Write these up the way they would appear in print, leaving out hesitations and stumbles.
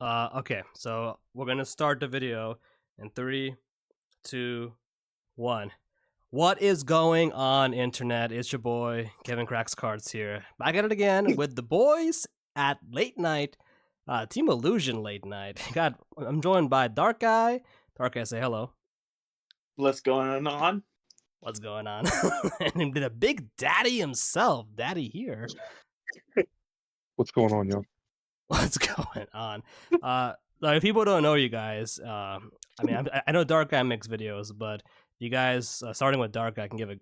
Okay, so we're gonna start the video in 3, 2, 1. What is going on, internet? It's your boy Kevin Cracks Cards here, back at it again with the boys at late night, Team Illusion late night. I'm joined by Darkeye. Darkeye, say hello. What's going on? What's going on? And the Big Daddy himself, Daddy here. What's going on, y'all? What's going on? Like, if people don't know you guys, I mean, I know Darkeye makes videos, but you guys, starting with Darkeye, can give a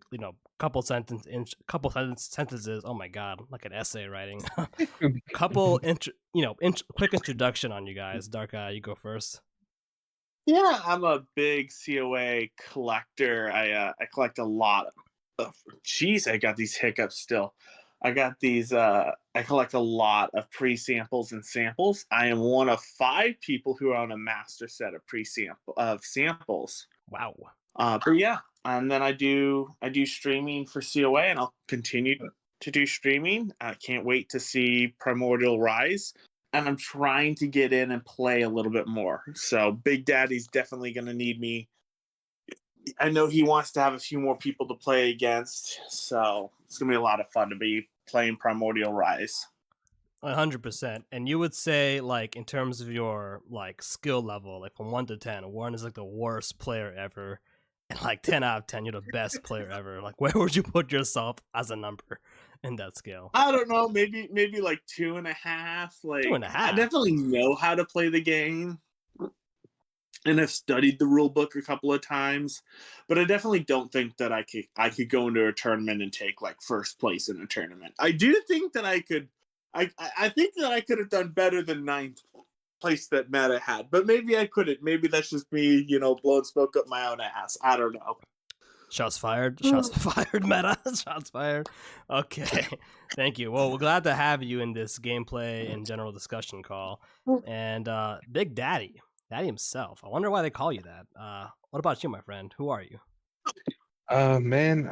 couple sentences. Oh my god, like an essay writing. Couple quick introduction on you guys. Darkeye, you go first. Yeah, I'm a big COA collector. I collect a lot of. Jeez, I got these hiccups still. I got these. I collect a lot of pre-samples and samples. I am one of 5 people who own a master set of samples. Wow. But yeah, and then I do streaming for COA, and I'll continue to do streaming. I can't wait to see Primordial Rise. And I'm trying to get in and play a little bit more. So Big Daddy's definitely going to need me. I know he wants to have a few more people to play against. So it's going to be a lot of fun to be playing Primordial Rise. 100%. And you would say, like, in terms of your like skill level, like from 1 to 10, 1 is like the worst player ever, and like 10 out of 10, you're the best player ever. Like, where would you put yourself as a number in that scale? I don't know, maybe like 2.5. Like 2.5. I definitely know how to play the game, and I've studied the rule book a couple of times, but I definitely don't think that I could go into a tournament and take like first place in a tournament. I do think that I could. I think that I could have done better than 9th place that Meta had, but maybe I couldn't. Maybe that's just me, blowing smoke up my own ass. I don't know. Shots fired. Shots fired, Meta. Shots fired. Okay. Thank you. Well, we're glad to have you in this gameplay and general discussion call. And Big Daddy himself. I wonder why they call you that. What about you, my friend? Who are you? Man,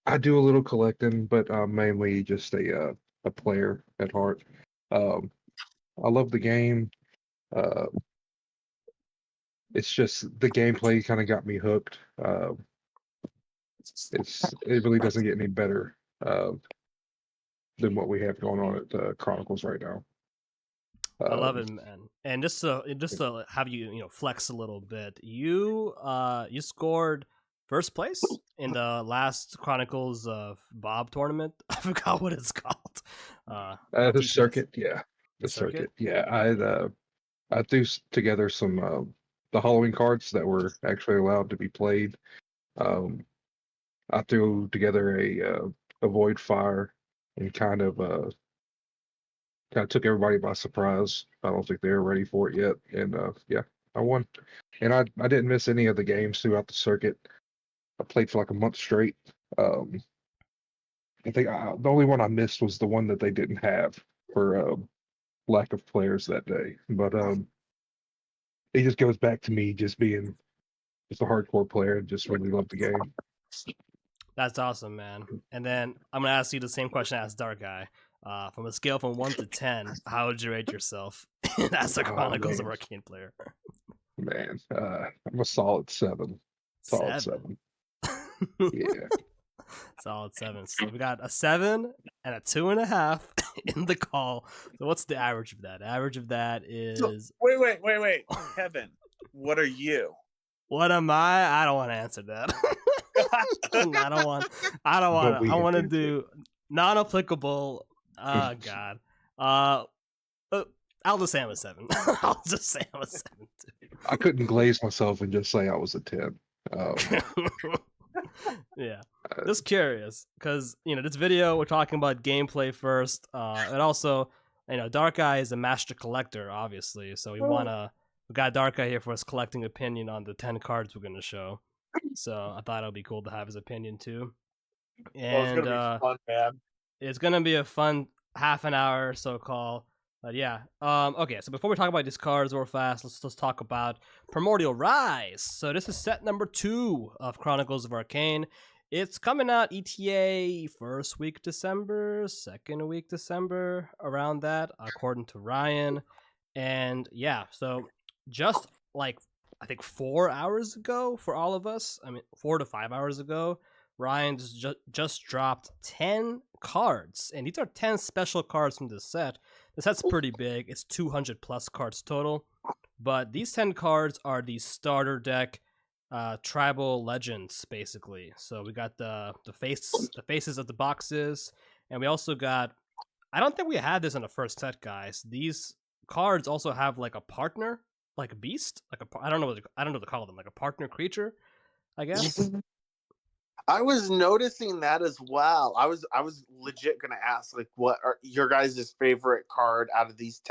I do a little collecting, but mainly just a player at heart. I love the game. It's just the gameplay kind of got me hooked. It really doesn't get any better than what we have going on at Chronicles right now. I love it, man. And just to have you flex a little bit, you scored first place in the last Chronicles of Bob tournament. I forgot what it's called. The circuit, yeah, the circuit, yeah. I threw together some the Halloween cards that were actually allowed to be played. I threw together a Void Fire and kind of took everybody by surprise. I don't think they were ready for it yet, and yeah, I won. And I didn't miss any of the games throughout the circuit. I played for like a month straight. I think the only one I missed was the one that they didn't have for lack of players that day. But it just goes back to me just being just a hardcore player and just really love the game. That's awesome, man. And then I'm gonna ask you the same question as Darkeye. From a scale from 1 to 10, how would you rate yourself as a Chronicles of Arcane player? Man, I'm a solid 7. Solid 7. Yeah. Solid 7. So we got a 7 and a 2.5 in the call. So what's the average of that? Average of that is. So, wait, Kevin. What are you? What am I? I don't want to answer that. I don't want. I want to do non-applicable. Oh God. I'll just say I'm a 7. I'll just say I'm a 7 too. I couldn't glaze myself and just say I was a 10. Yeah, just curious because this video we're talking about gameplay first, and also Darkeye is a master collector, obviously, so we got Darkeye here for his collecting opinion on the 10 cards we're gonna show. So I thought it would be cool to have his opinion too. And it's gonna be fun, man. It's gonna be a fun half an hour or so call. But yeah, okay. So before we talk about these cards real fast, let's talk about Primordial Rise. So this is set number 2 of Chronicles of Arcane. It's coming out ETA first week December, second week December, around that, according to Ryan. And yeah, so just like I think 4 hours ago for all of us, I mean 4 to 5 hours ago, Ryan just dropped 10 cards, and these are 10 special cards from this set. The set's pretty big; it's 200 plus cards total. But these 10 cards are the starter deck tribal legends, basically. So we got the faces of the boxes, and we also got. I don't think we had this in the first set, guys. These cards also have like a partner, like a beast, like I don't know what to call them, like a partner creature, I guess. I was noticing that as well. I was legit gonna ask, like, what are your guys' favorite card out of these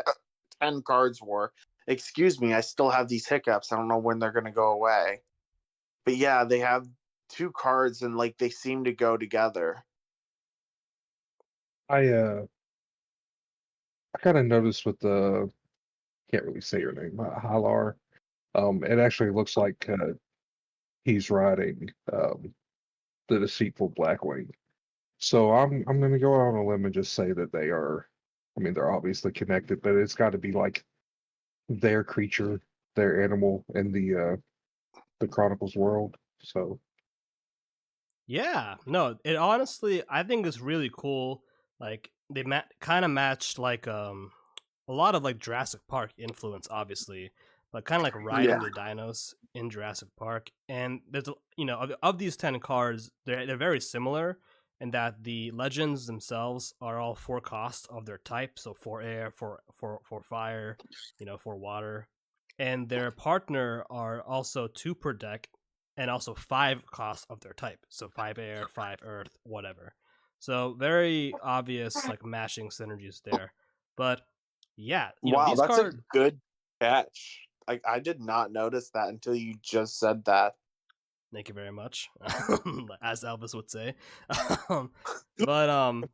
10 cards were. Excuse me, I still have these hiccups. I don't know when they're gonna go away. But yeah, they have two cards and like they seem to go together. I kind of noticed with the can't really say your name, Hialar. It actually looks like he's riding the Deceitful Blackwing. So I'm gonna go out on a limb and just say that they are. I mean, they're obviously connected, but it's got to be like their creature, their animal in the Chronicles world. So Yeah, no, it honestly I think is really cool. Like they kind of matched like a lot of like Jurassic Park influence, obviously, but kind of like riding Yeah. the dinos in Jurassic Park. And there's of these 10 cards, they're very similar in that the legends themselves are all 4 costs of their type, so for air, for fire, for water, and their partner are also 2 per deck, and also 5 costs of their type, so 5 air, 5 earth, whatever. So very obvious like mashing synergies there, but yeah, Wow, these that's a cards. good catch. Like I did not notice that until you just said that. Thank you very much, as Elvis would say. um, but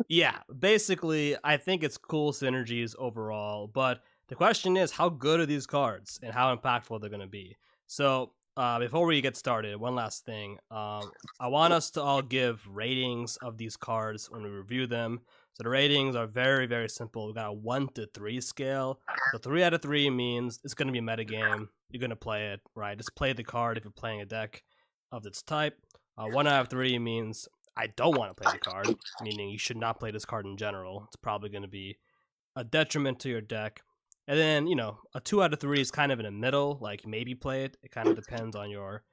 yeah, basically, I think it's cool synergies overall. But the question is, how good are these cards and how impactful they're going to be? So before we get started, one last thing. I want us to all give ratings of these cards when we review them. So the ratings are very, very simple. We got a 1 to 3 scale. So 3 out of 3 means it's going to be a metagame. You're going to play it, right? Just play the card if you're playing a deck of its type. 1 out of 3 means I don't want to play the card, meaning you should not play this card in general. It's probably going to be a detriment to your deck. And then, a 2 out of 3 is kind of in the middle, like maybe play it. It kind of depends on your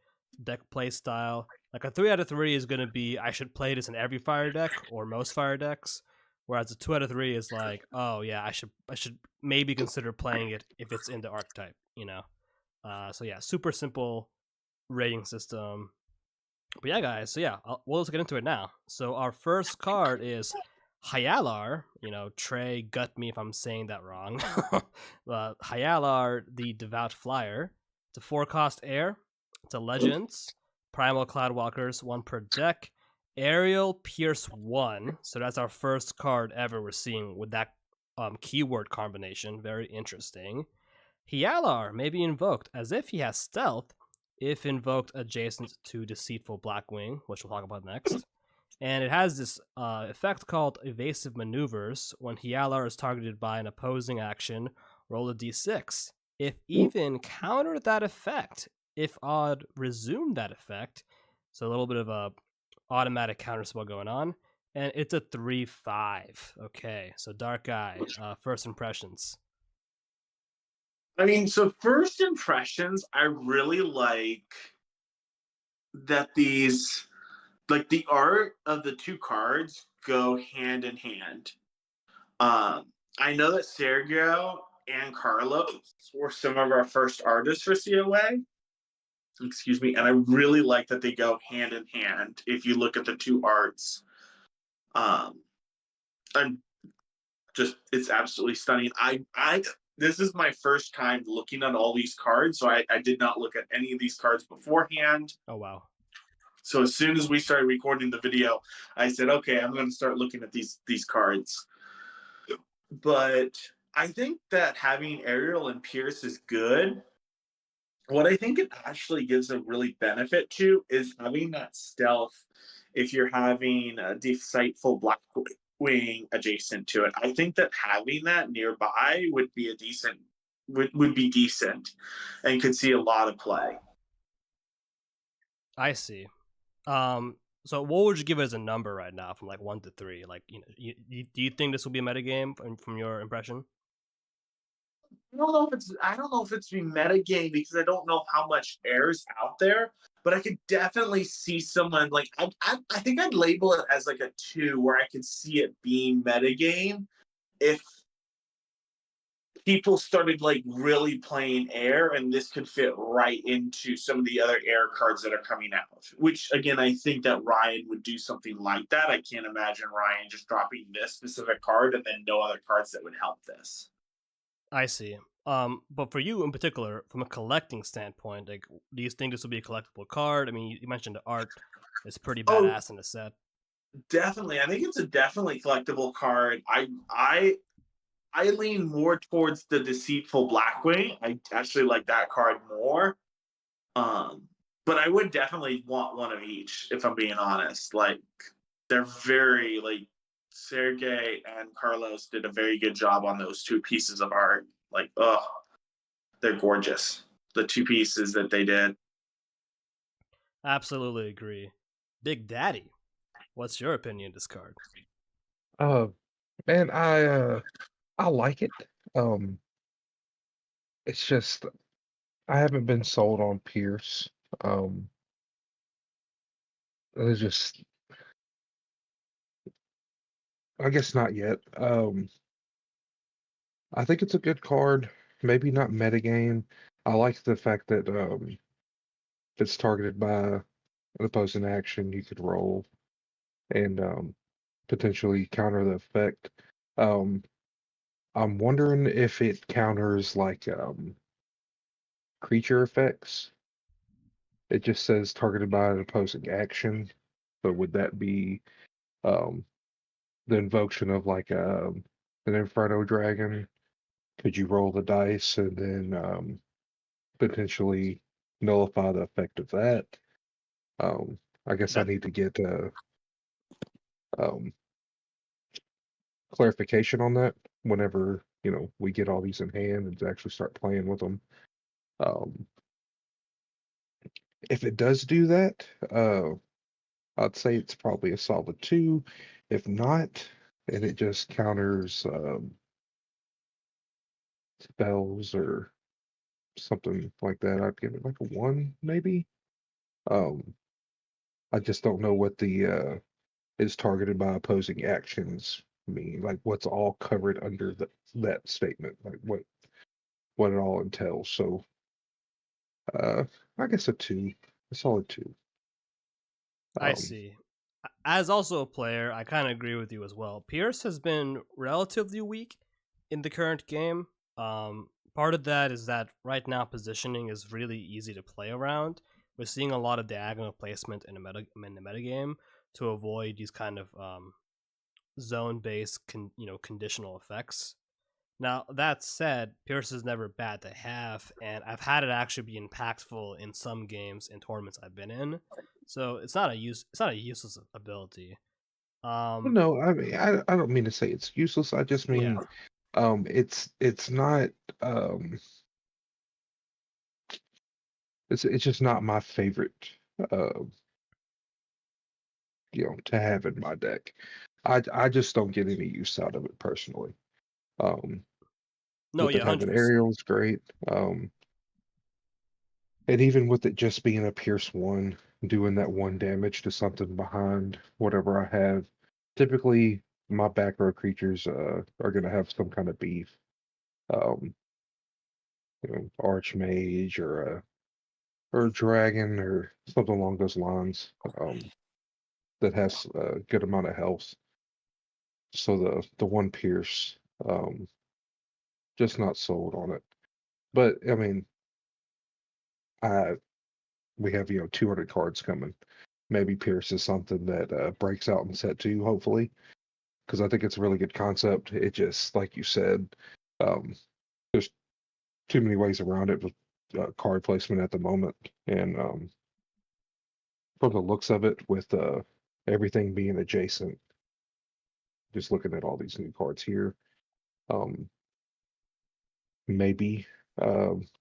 deck play style. Like a 3 out of 3 is going to be I should play this in every fire deck or most fire decks. Whereas a 2 out of 3 is like, oh yeah, I should maybe consider playing it if it's in the archetype. So yeah, super simple rating system. But yeah, guys. So yeah, we'll just get into it now. So our first card is Hialar. Trey, gut me if I'm saying that wrong. Hialar, the Devout Flyer. It's a 4 cost air. It's a Legends. Primal Cloudwalkers, 1 per deck. Aerial Pierce 1. So that's our first card ever we're seeing with that keyword combination. Very interesting. Hialar may be invoked as if he has stealth if invoked adjacent to Deceitful Blackwing, which we'll talk about next. And it has this effect called Evasive Maneuvers. When Hialar is targeted by an opposing action, roll a d6. If even, counter that effect. If odd, resume that effect. So a little bit of a automatic counterspell going on. And it's a 3/5. Okay, so Darkeye, first impressions. I mean, so first impressions, I really like that these, like the art of the two cards go hand in hand. I know that Sergio and Carlos were some of our first artists for COA. Excuse me, and I really like that they go hand in hand. If you look at the two arts, I'm just it's absolutely stunning. I this is my first time looking at all these cards, so I did not look at any of these cards beforehand. Oh, wow. So as soon as we started recording the video, I said, okay, I'm going to start looking at these cards. But I think that having Ariel and Pierce is good. What I think it actually gives a really benefit to is having that stealth if you're having a Deceitful Blackwing adjacent to it. I think that having that nearby would be would be decent and could see a lot of play. I see. So what would you give it as a number right now, from like 1 to 3? Like, do you think this will be a metagame from your impression? I don't know if it's be metagame because I don't know how much air's out there, but I could definitely see someone like I think I'd label it as like a 2, where I could see it being metagame if people started like really playing air, and this could fit right into some of the other air cards that are coming out. Which again, I think that Ryan would do something like that. I can't imagine Ryan just dropping this specific card and then no other cards that would help this. I see. But for you in particular, from a collecting standpoint, like, do you think this will be a collectible card? I mean, you mentioned the art is pretty Oh, badass in the set. definitely. I think it's a definitely collectible card. I lean more towards the Deceitful Blackwing. I actually like that card more. Um, but I would definitely want one of each, if I'm being honest. Like, they're very like Sergey and Carlos did a very good job on those two pieces of art. Like, oh, they're gorgeous. The two pieces that they did. Absolutely agree. Big Daddy, what's your opinion of this card? Uh, man, I like it. Um, it's just I haven't been sold on Pierce. Um, it's just I guess not yet. I think it's a good card. Maybe not metagame. I like the fact that if it's targeted by an opposing action, you could roll and potentially counter the effect. Um, I'm wondering if it counters like creature effects. It just says targeted by an opposing action. So would that be um, the invocation of like an Inferno Dragon? Could you roll the dice and then potentially nullify the effect of that? I guess I That need to get um, clarification on that whenever we get all these in hand and actually start playing with them. Um, if it does do that, I'd say it's probably a solid 2. If not, and it just counters spells or something like that, I'd give it like a 1 maybe. Um, I just don't know what the is targeted by opposing actions mean, like what's all covered under that statement, like what it all entails. So uh, I guess a solid 2. I Um, see. As also a player, I kind of agree with you as well. Pierce has been relatively weak in the current game. Part of that is that right now positioning is really easy to play around. We're seeing a lot of diagonal placement in the metagame to avoid these kind of zone-based conditional effects. Now, that said, Pierce is never bad to have, and I've had it actually be impactful in some games and tournaments I've been in. So it's not a useless ability. well, Um, no, I mean I don't mean to say it's useless. I just yeah, mean it's not um it's just not my favorite uh to have in my deck. I just don't get any use out of it personally. Um, no, with yeah, it having 100%. aerials, great. And even with it just being a Pierce 1, doing that 1 damage to something behind whatever I have, typically my back row creatures are going to have some kind of beef. Um, Archmage or a dragon or something along those lines that has a good amount of health. So the 1 Pierce, um, just not sold on it. But I mean, I we have 200 cards coming. Maybe Pierce is something that breaks out in set 2, hopefully, because I think it's a really good concept. It just, like you said, um, there's too many ways around it with card placement at the moment, and from the looks of it, with everything being adjacent, just looking at all these new cards here. Maybe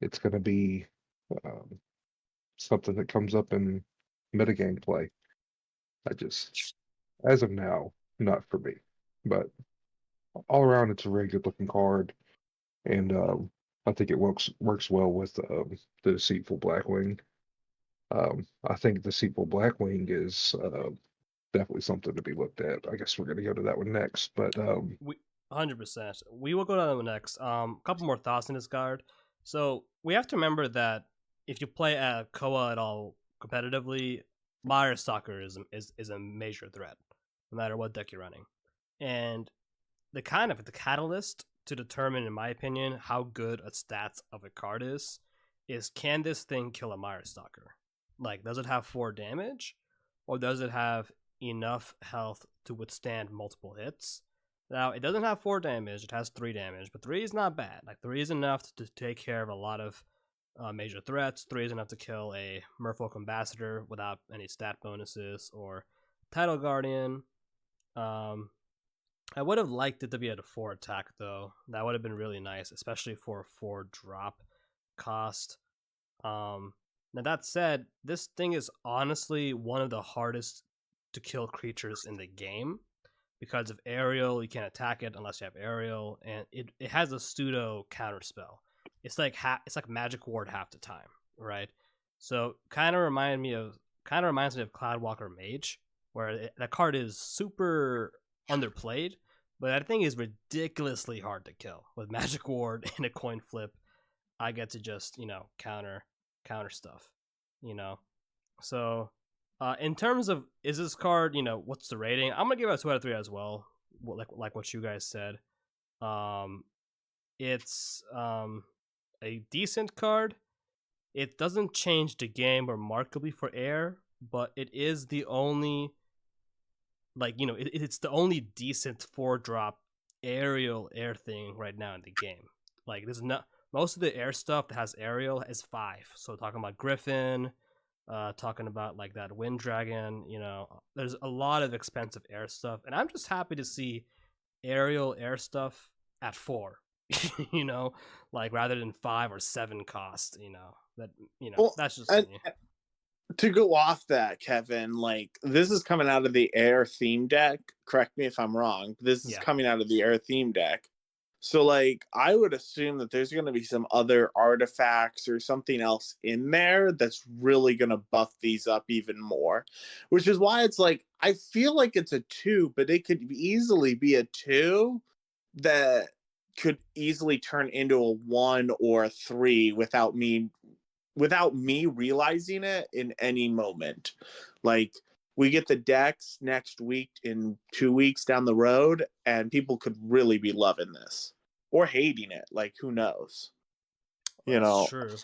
it's going to be um, something that comes up in metagame play. I just, as of now, not for me. But all around, it's a very good looking card, and I think it works well with the Deceitful Blackwing. I think Deceitful Blackwing is definitely something to be looked at. I guess we're going to go to that one next, but We 100%. We will go to the next. A couple more thoughts in this card. So we have to remember that if you play at Koa at all competitively, Mire Stalker is a major threat, no matter what deck you're running. And the catalyst to determine, in my opinion, how good a stats of a card is can this thing kill a Mire Stalker? Like, does it have 4 damage, or does it have enough health to withstand multiple hits? Now, it doesn't have 4 damage, it has 3 damage, but 3 is not bad. Like, 3 is enough to take care of a lot of major threats. 3 is enough to kill a Merfolk Ambassador without any stat bonuses, or Title Guardian. I would have liked it to be at a 4 attack, though. That would have been really nice, especially for a 4 drop cost. Now, that said, this thing is honestly one of the hardest to kill creatures in the game. Because of aerial, you can't attack it unless you have aerial, and it has a pseudo counter spell. It's like magic ward half the time, right? So kind of reminds me of Cloudwalker Mage, where that card is super underplayed, but that thing is ridiculously hard to kill with magic ward and a coin flip. I get to just counter stuff, So in terms of, is this card, what's the rating? I'm gonna give it a 2 out of 3 as well. Like what you guys said. It's a decent card. It doesn't change the game remarkably for air, but it is the only, it's the only decent 4-drop aerial air thing right now in the game. Like, there's not, most of the air stuff that has aerial is 5. So talking about Griffin, talking about like that Wind Dragon, there's a lot of expensive air stuff, and I'm just happy to see aerial air stuff at 4. Like, rather than 5 or 7 cost. Well, that's just and, me. To go off that, Kevin, like, this is coming out of the air theme deck. Correct me if I'm wrong. This is coming out of the air theme deck. So, like, I would assume that there's going to be some other artifacts or something else in there that's really going to buff these up even more. Which is why it's like, I feel like it's a 2, but it could easily be a 2 that could easily turn into a 1 or a 3 without me realizing it in any moment. Like, we get the decks next week in 2 weeks down the road, and people could really be loving this or hating it. Like, who knows? That's true.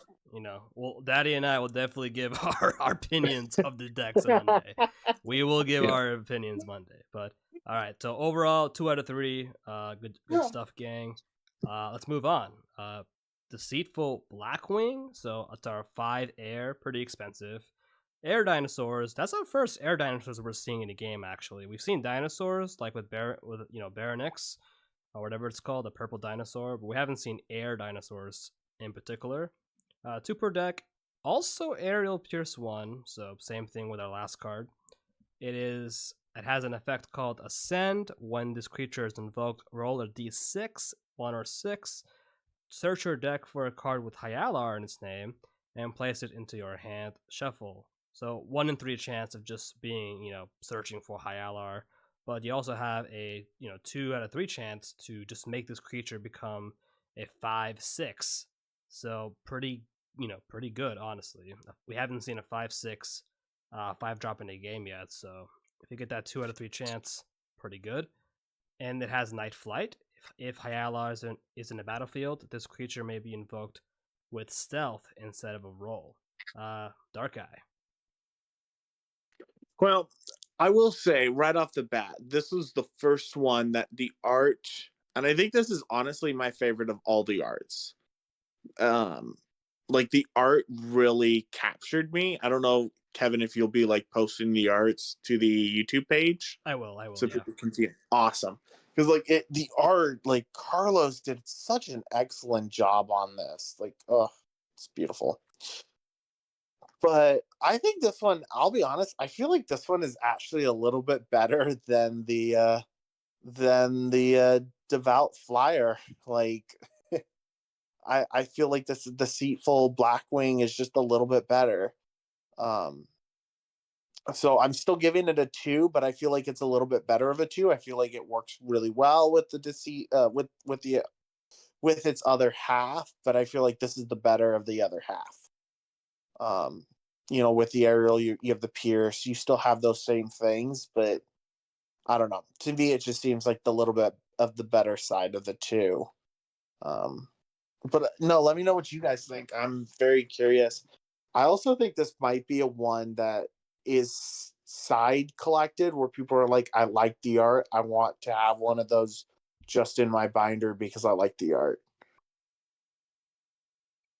Well, Daddy and I will definitely give our opinions of the decks on Monday. We will give our opinions Monday. But all right, so overall, 2 out of 3. Good stuff, gang. Let's move on. Deceitful Blackwing. So it's our 5 air, pretty expensive. Air dinosaurs. That's our first air dinosaurs we're seeing in the game. Actually, we've seen dinosaurs like with Baronix, or whatever it's called, the purple dinosaur, but we haven't seen air dinosaurs in particular. 2 per deck. Also aerial Pierce 1, so same thing with our last card. It has an effect called Ascend. When this creature is invoked, roll a d6, 1 or 6. Search your deck for a card with Hialar in its name and place it into your hand. Shuffle. So 1 in 3 chance of just being, searching for Hialar. But you also have a 2 out of 3 chance to just make this creature become a 5/6. So pretty good, honestly. We haven't seen a 5/6 5-drop in a game yet, so if you get that 2 out of 3 chance, pretty good. And it has Night Flight. If Hialar is in the battlefield, this creature may be invoked with stealth instead of a roll. Darkeye. Well, I will say right off the bat, this was the first one that the art, and I think this is honestly my favorite of all the arts. like the art really captured me. I don't know, Kevin, if you'll be like posting the arts to the YouTube page. I will, So yeah. people can see it. Awesome. Because like the art, like Carlos did such an excellent job on this. Like, oh, it's beautiful. But I think this one, I'll be honest, I feel like this one is actually a little bit better than the Devout Flyer. Like I feel like this Deceitful Blackwing is just a little bit better. So I'm still giving it a 2, but I feel like it's a little bit better of a 2. I feel like it works really well with the deceit with its other half, but I feel like this is the better of the other half. With the aerial, you have the pierce, you still have those same things, but I don't know. To me, it just seems like the little bit of the better side of the two. But no, let me know what you guys think. I'm very curious. I also think this might be a one that is side collected where people are like, I like the art. I want to have one of those just in my binder because I like the art.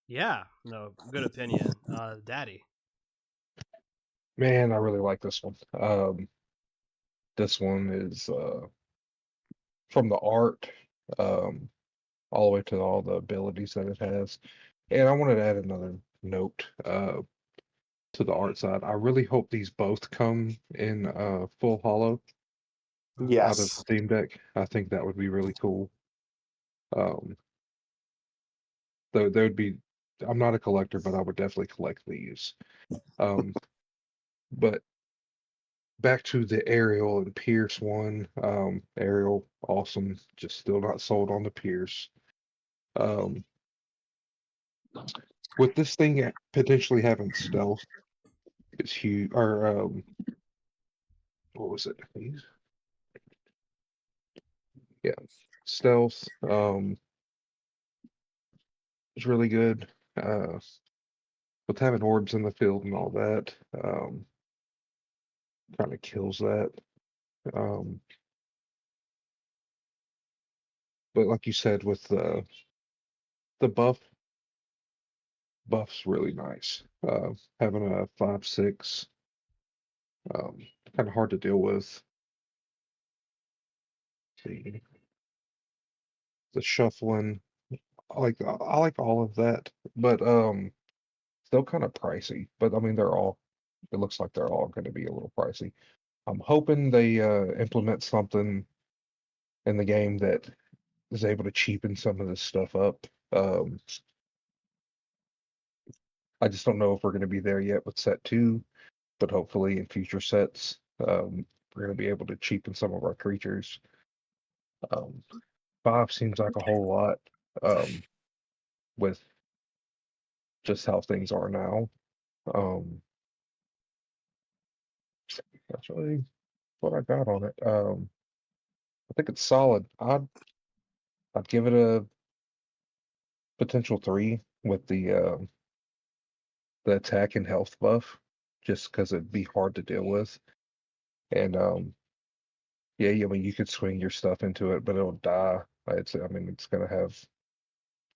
Yeah, no, good opinion. Daddy. Man, I really like this one. This one is from the art all the way to all the abilities that it has. And I wanted to add another note to the art side. I really hope these both come in full hollow out of the Yes. Steam Deck. I think that would be really cool. Though there would be, I'm not a collector, but I would definitely collect these. But back to the Aerial and Pierce one. Aerial, awesome. Just still not sold on the Pierce. With this thing potentially having stealth, it's huge. Or what was it? Yeah, stealth. Is really good. With having orbs in the field and all that, kind of kills that. But like you said, with the buff's really nice. Having a 5/6, kind of hard to deal with. The shuffling, I like all of that, but still kind of pricey. But I mean, it looks like they're all going to be a little pricey. I'm hoping they implement something in the game that is able to cheapen some of this stuff up. I just don't know if we're going to be there yet with set 2, but hopefully in future sets, we're going to be able to cheapen some of our creatures. 5 seems like a whole lot with just how things are now. That's really what I got on it. I think it's solid. I'd give it a potential 3 with the attack and health buff, just because it'd be hard to deal with. And yeah, I mean you could swing your stuff into it, but it'll die. I mean it's gonna have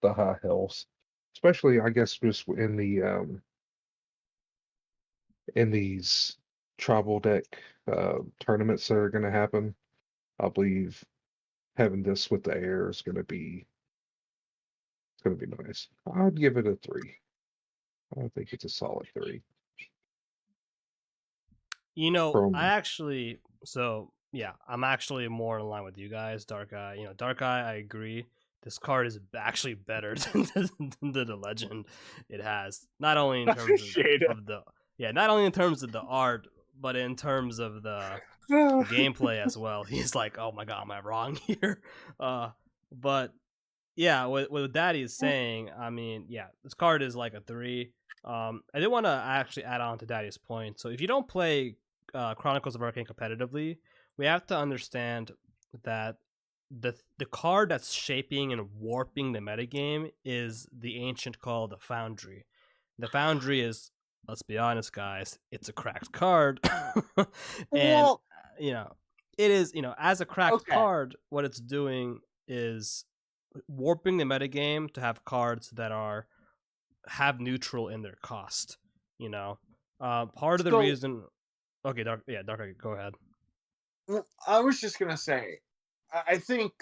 the high health, especially I guess just in these tribal deck tournaments that are gonna happen. I believe having this with the air is gonna be nice. I'd give it a 3. I think it's a solid 3. I From actually, I'm actually more in line with you guys. Darkeye, Darkeye, I agree. This card is actually better than the legend it has. Not only in terms Appreciate it. of the, not only in terms of the art, but in terms of the gameplay as well. He's like, oh my god, am I wrong here? But yeah, what Daddy is saying, I mean, this card is like a 3. I did want to actually add on to Daddy's point. So if you don't play Chronicles of Arcane competitively, we have to understand that the card that's shaping and warping the metagame is the ancient call, the Foundry. The Foundry is, let's be honest, guys, it's a cracked card, and Well, it is, as a cracked okay. card, what it's doing is warping the metagame to have cards that are have neutral in their cost. You know, part of the So- reason. Okay, Darkeye, go ahead. Well, I was just gonna say, I think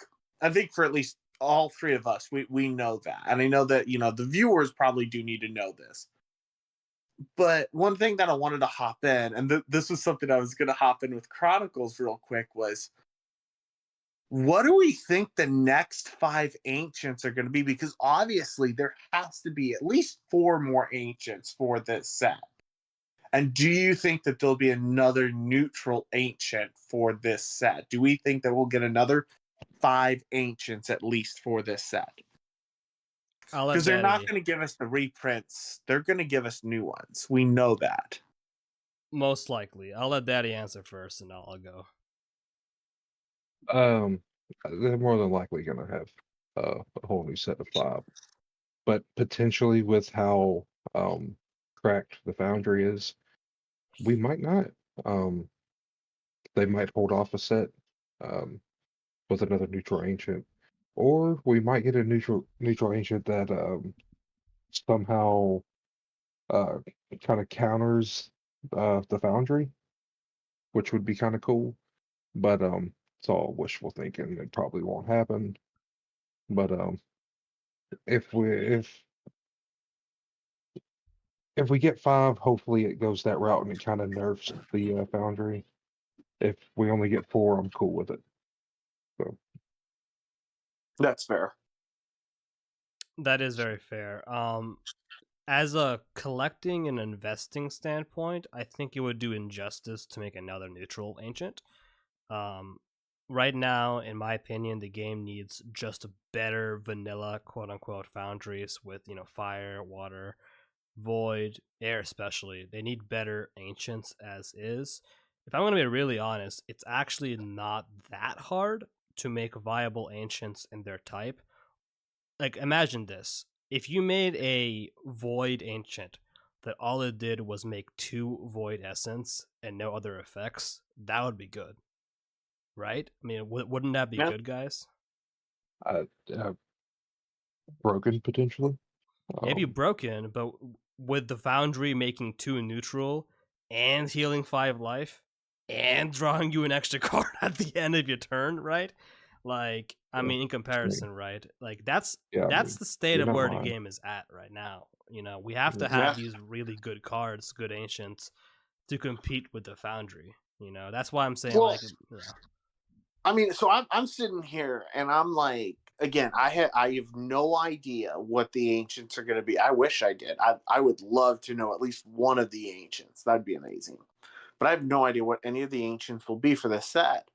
for at least all three of us, we know that, and I know that the viewers probably do need to know this. But one thing that I wanted to hop in, and this was something I was gonna hop in with Chronicles real quick, was what do we think the next 5 ancients are going to be? Because obviously there has to be at least 4 more ancients for this set. And do you think that there'll be another neutral ancient for this set? Do we think that we'll get another 5 ancients at least for this set? I'll let Because they're not Daddy. going to give us the reprints. They're going to give us new ones. We know that. Most likely. I'll let Daddy answer first, and I'll go. They're more than likely going to have a whole new set of 5, but potentially with how cracked the Foundry is, we might not. They might hold off a set with another neutral ancient, or we might get a neutral ancient that somehow kind of counters the Foundry, which would be kind of cool. But it's all wishful thinking. It probably won't happen. But if we get 5, hopefully it goes that route and it kind of nerfs the Foundry. If we only get 4, I'm cool with it. So That's fair. That is very fair. As a collecting and investing standpoint, I think it would do injustice to make another neutral ancient. Right now, in my opinion, the game needs just better vanilla quote unquote foundries with fire, water, void, air especially. They need better ancients as is. If I'm gonna be really honest, it's actually not that hard to make viable ancients in their type. Like, imagine this: if you made a void ancient that all it did was make 2 void essence and no other effects, that would be good, right? I mean, wouldn't that be Yeah. good, guys? uh, broken potentially. Maybe broken, but with the Foundry making 2 neutral and healing 5 life and drawing you an extra card at the end of your turn, right? Like, I mean, in comparison, right? Like, that's the state you're of not where the lying. game is at right now. We have to Yeah. have these really good cards, good ancients, to compete with the Foundry. That's why I'm saying, Well, like, I mean, so I'm sitting here and I'm like, again, I have no idea what the ancients are going to be. I wish I did. I would love to know at least one of the ancients. That'd be amazing. But I have no idea what any of the ancients will be for this set.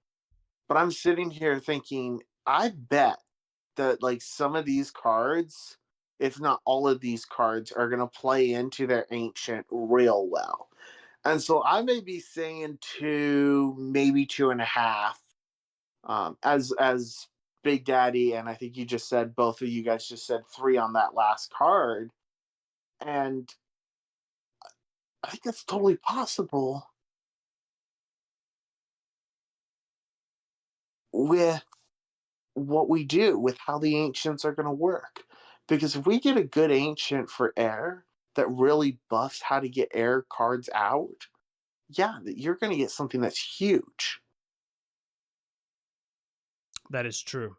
But I'm sitting here thinking, I bet that like some of these cards, if not all of these cards, are going to play into their ancient real well. And so I may be saying 2, maybe 2.5. As Big Daddy, and I think you just said, both of you guys just said 3 on that last card, and I think that's totally possible with what we do, with how the ancients are going to work. Because if we get a good ancient for air that really buffs how to get air cards out, yeah, you're going to get something that's huge. that is true.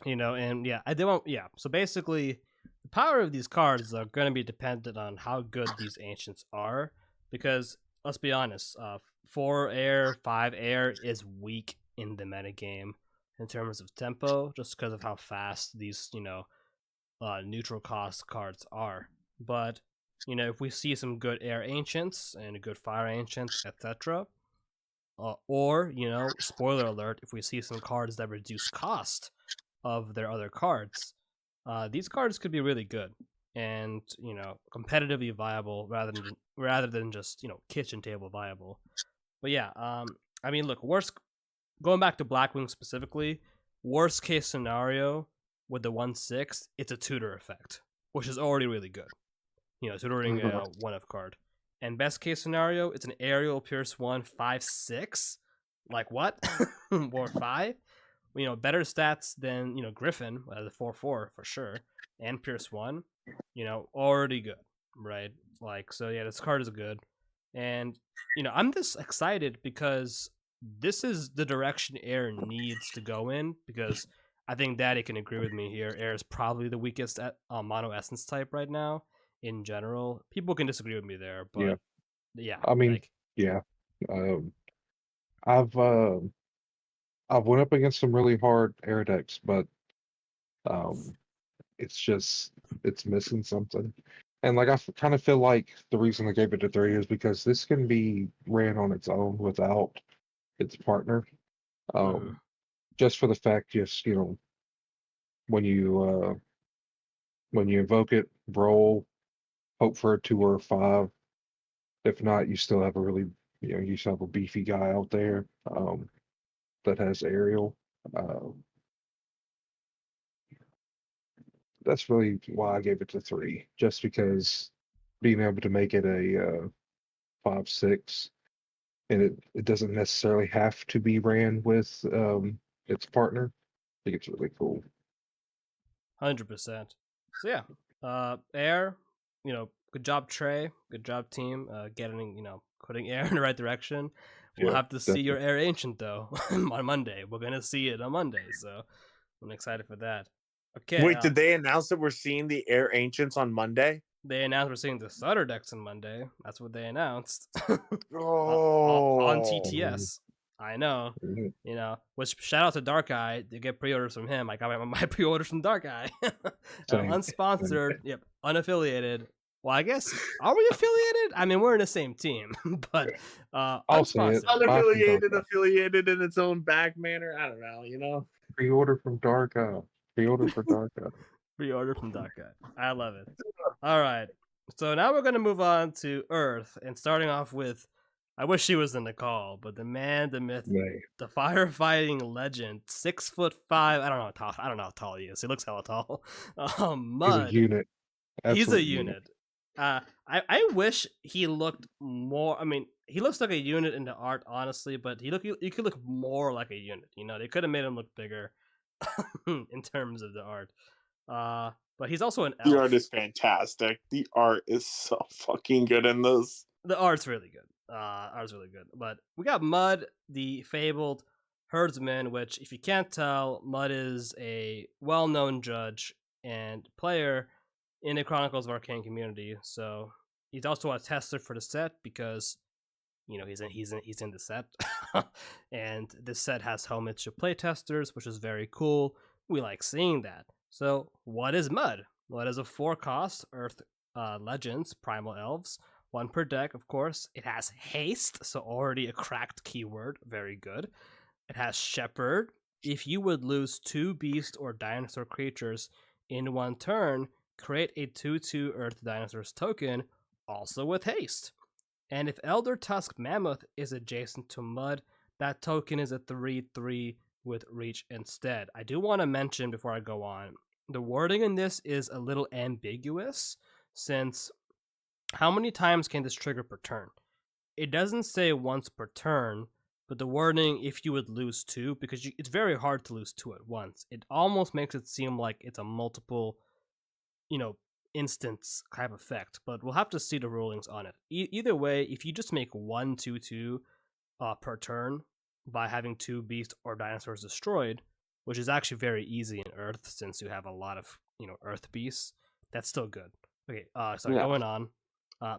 And yeah, I don't. Yeah, so basically, the power of these cards are going to be dependent on how good these ancients are. Because let's be honest, 4 air, 5 air is weak in the metagame in terms of tempo, just because of how fast these neutral cost cards are. But if we see some good air ancients and good fire ancients, etc. Or spoiler alert, if we see some cards that reduce cost of their other cards, these cards could be really good and competitively viable rather than just kitchen table viable. But yeah, I mean, look, going back to Blackwing specifically, worst case scenario with the 1/6, it's a tutor effect, which is already really good. Tutoring a 1F card. And best case scenario, it's an aerial Pierce 1 5/6. Like what? Or 5? Better stats than Griffin, the 4/4 for sure, and Pierce 1. already good, right? Like, so yeah, this card is good. And, I'm just excited because this is the direction air needs to go in, because I think Daddy can agree with me here. Air is probably the weakest mono essence type right now in general. People can disagree with me there, Yeah. but yeah, I mean, like, yeah. I've I've went up against some really hard air decks, but um, it's missing something. And like kind of feel like the reason I gave it a 3 is because this can be ran on its own without its partner. mhm. Just for the fact, just when you invoke it, roll, hope for a 2 or a 5. If not, you still have a really you still have a beefy guy out there that has aerial. Um, that's really why I gave it to 3, just because being able to make it a 5/6, and it doesn't necessarily have to be ran with its partner. I think it's really cool. 100%. So yeah, air, good job Trey, good job team, getting putting air in the right direction. We'll Yeah, have to see your definitely. air ancient though on Monday. We're gonna see it on Monday, so I'm excited for that. Okay, Wait, did they announce that we're seeing the Air Ancients on Monday? they announced we're seeing the Sutter decks on Monday. That's what they announced on Oh, Mhm, TTS. I know. mhm. Which shout out to Darkeye to get pre-orders from him. I got my pre-orders from Darkeye. Same. Same. Unsponsored, yep, unaffiliated. Well, I guess, are we affiliated? I mean, we're in the same team, but I'll say it. unsponsored. Buy from unaffiliated, Darkeye. affiliated in its own back manner. I don't know. Pre-order from Darkeye. Pre-order for Darkeye. Pre-order from Darkeye. I love it. All right, so now we're gonna move on to Earth, and starting off with, I wish she was in the call, but the man, the myth, Nay, the firefighting legend, 6'5". I don't know how tall. I don't know how tall he is. He looks hella tall. he's a Mud. unit. He's a Absolute unit. unit. I wish he looked more. I mean, he looks like a unit in the art, honestly, but he could look more like a unit. They could have made him look bigger in terms of the art. But he's also an The art elf. is fantastic. The art is so fucking good in this. The art's really good. Art's really good. But we got Mud, the fabled herdsman, which, if you can't tell, Mud is a well-known judge and player in the Chronicles of Arcane community. So he's also a tester for the set because he's in the set, and this set has helmets to play testers, which is very cool. We like seeing that. So what is Mud? Mud is a 4-cost Earth Legends Primal Elves. 1 per deck, of course. It has haste, so already a cracked keyword. Very good. It has Shepherd. If you would lose 2 beast or dinosaur creatures in 1 turn, create a 2/2 Earth Dinosaurs token, also with haste. And if Eldertusk Mammoth is adjacent to Mud, that token is a 3/3 with reach instead. I do want to mention before I go on, the wording in this is a little ambiguous, since how many times can this trigger per turn? It doesn't say once per turn, but the wording, if you would lose 2, because it's very hard to lose 2 at once. It almost makes it seem like it's a multiple, instance type effect, but we'll have to see the rulings on it. Either way, if you just make 1/2/2 per turn by having 2 beasts or dinosaurs destroyed, which is actually very easy in Earth since you have a lot of Earth beasts, that's still good. Okay, so Yeah. going on.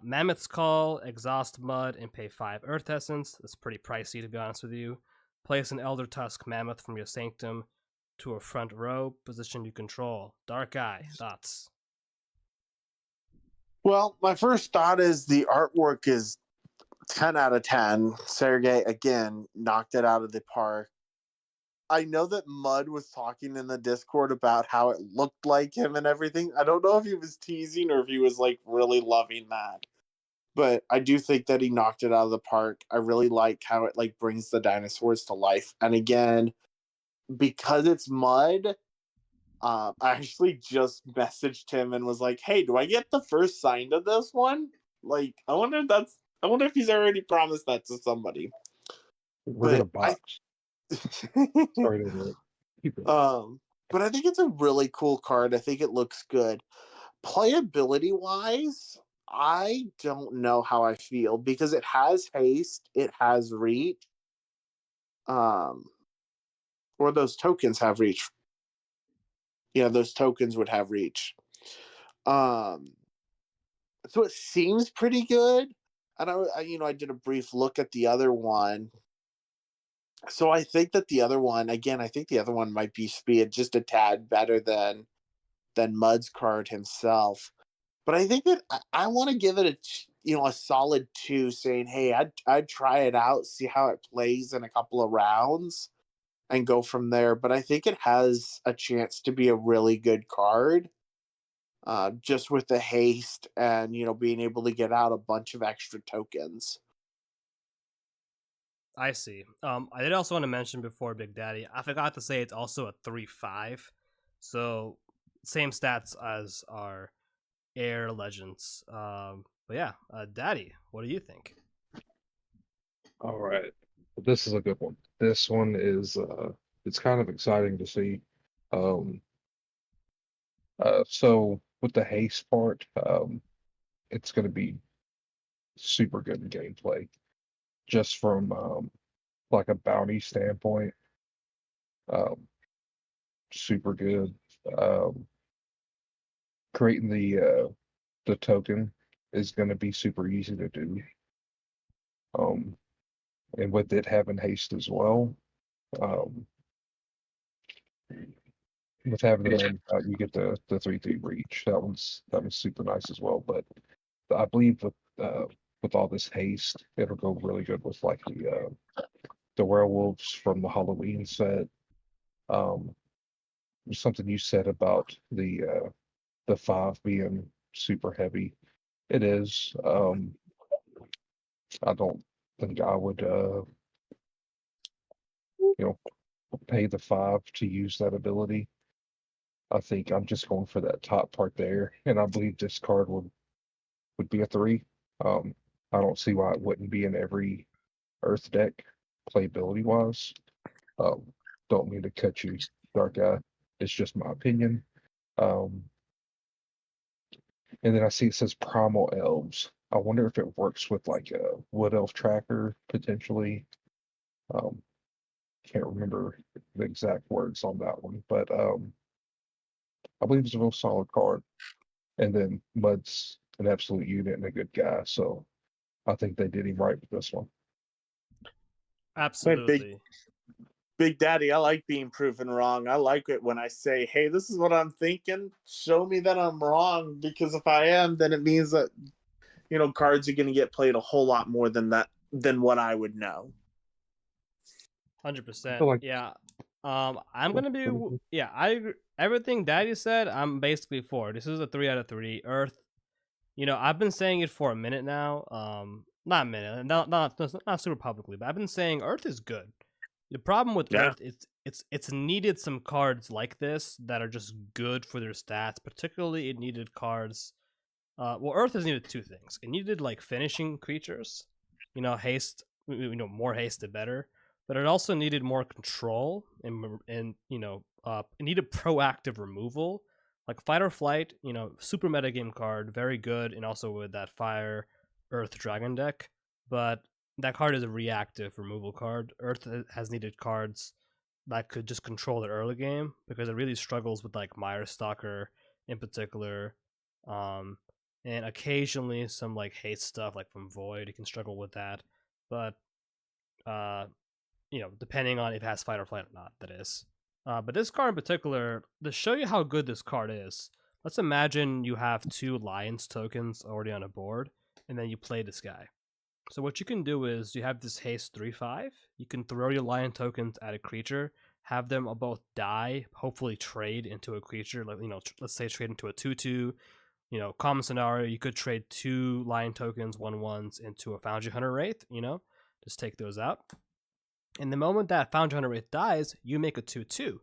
Mammoth's Call, exhaust Mud, and pay 5 Earth Essence. That's pretty pricey, to be honest with you. Place an Eldertusk Mammoth from your Sanctum to a front row, position you control. Darkeye, thoughts? Well, my first thought is the artwork is 10 out of 10. Sergey, again, knocked it out of the park. I know that Mud was talking in the Discord about how it looked like him and everything. I don't know if he was teasing or if he was like really loving that. But I do think that he knocked it out of the park. I really like how it like brings the dinosaurs to life. And again, because it's Mud, I actually just messaged him and was like, "Hey, do I get the first sign of this one? Like, I wonder if he's already promised that to somebody." We're gonna But I box. Sorry to interrupt. Keep going. but I think it's a really cool card. I think it looks good. Playability wise, I don't know how I feel because it has haste, it has reach, or those tokens have reach. Yeah, those tokens would have reach. Um, so it seems pretty good. And I did a brief look at the other one. So I think that the other one, again, I think the other one might be speed just a tad better than Mud's card himself. But I think that I want to give it a solid 2, saying, hey, I'd try it out, see how it plays in a couple of rounds, and go from there. But I think it has a chance to be a really good card, just with the haste and being able to get out a bunch of extra tokens. I see. I did also want to mention before Big Daddy, I forgot to say it's also a 3/5, so same stats as our Air Legends. But yeah, Daddy, what do you think? All right. This is a good one. This one is it's kind of exciting to see. Um so with the haste part, it's gonna be super good in gameplay. Just from like a bounty standpoint. Um super good. Um creating the token is gonna be super easy to do. Um and with it having haste as well, um with having the man you get the 3/3 reach. That was super nice as well. But I believe with all this haste, it'll go really good with like the werewolves from the Halloween set. Um, there's something you said about the 5 being super heavy. It is. I don't think I would you know pay the 5 to use that ability. I think I'm just going for that top part there, and I believe this card would be a 3. Um, I don't see why it wouldn't be in every Earth deck, playability wise. Um, don't mean to cut you, Darkeye. It's just my opinion. Um, and then I see it says Primal Elves. I wonder if it works with like a Wood Elf tracker potentially. Um, can't remember the exact words on that one, but I believe it's a real solid card. And then Mud's an absolute unit and a good guy, so I think they did him right with this one. Hey, big Absolutely. Big Daddy, I like being proven wrong. I like it when I say, hey, this is what I'm thinking. Show me that I'm wrong, because if I am, then it means that, cards are going to get played a whole lot more than what I would know. 100%. feel like Yeah. I'm gonna be. Yeah, I agree. Everything Daddy said, I'm basically for. This is a 3 out of 3. Earth. I've been saying it for a minute now. Not a minute, not super publicly, but I've been saying Earth is good. The problem with Yeah. Earth is it's needed some cards like this that are just good for their stats. Particularly, it needed cards. Well, Earth has needed 2 things. It needed like finishing creatures, haste. More haste the better. But it also needed more control and it needed proactive removal. Like Fight or Flight, super metagame card, very good, and also with that Fire Earth Dragon deck. But that card is a reactive removal card. Earth has needed cards that could just control the early game because it really struggles with like Mire Stalker in particular. Um, and occasionally some like haste stuff like from Void, you can struggle with that. But uh, depending on if it has Fight or Flight or not, that is. But this card in particular, to show you how good this card is, let's imagine you have 2 Lions tokens already on a board, and then you play this guy. So what you can do is you have this haste 3/5. You can throw your Lion tokens at a creature, have them both die, hopefully trade into a creature. Like let's say trade into a 2/2. Common scenario, you could trade 2 Lion tokens, 1/1s into a Foundry Hunter Wraith. Just take those out. And the moment that Foundry Hunter Wraith dies, you make a 2/2.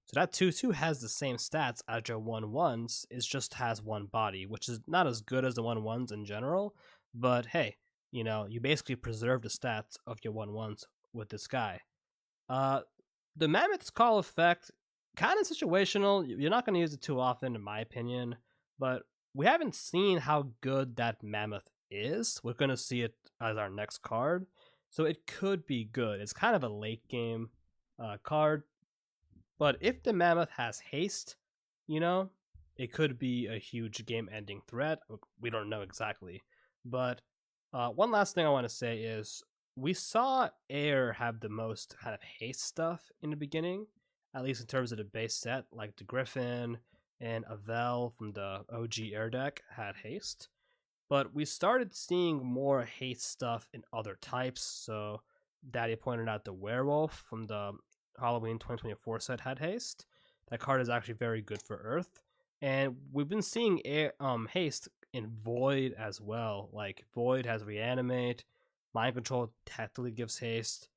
So that 2/2 has the same stats as your 1/1s. It just has 1 body, which is not as good as the 1/1s in general. But hey, you basically preserve the stats of your 1/1s with this guy. The Mammoth's Call effect, kind of situational. You're not going to use it too often, in my opinion. But we haven't seen how good that Mammoth is. We're gonna see it as our next card, so it could be good. It's kind of a late game card, but if the Mammoth has haste, you know, it could be a huge game-ending threat. We don't know exactly, but one last thing I want to say is we saw Air have the most kind of haste stuff in the beginning, at least in terms of the base set, like the Griffin and Avel from the OG Air deck had haste. But we started seeing more haste stuff in other types. So Daddy pointed out the Werewolf from the Halloween 2024 set had haste. That card is actually very good for Earth. And we've been seeing haste in Void as well. Like Void has Reanimate, Mind Control technically gives haste.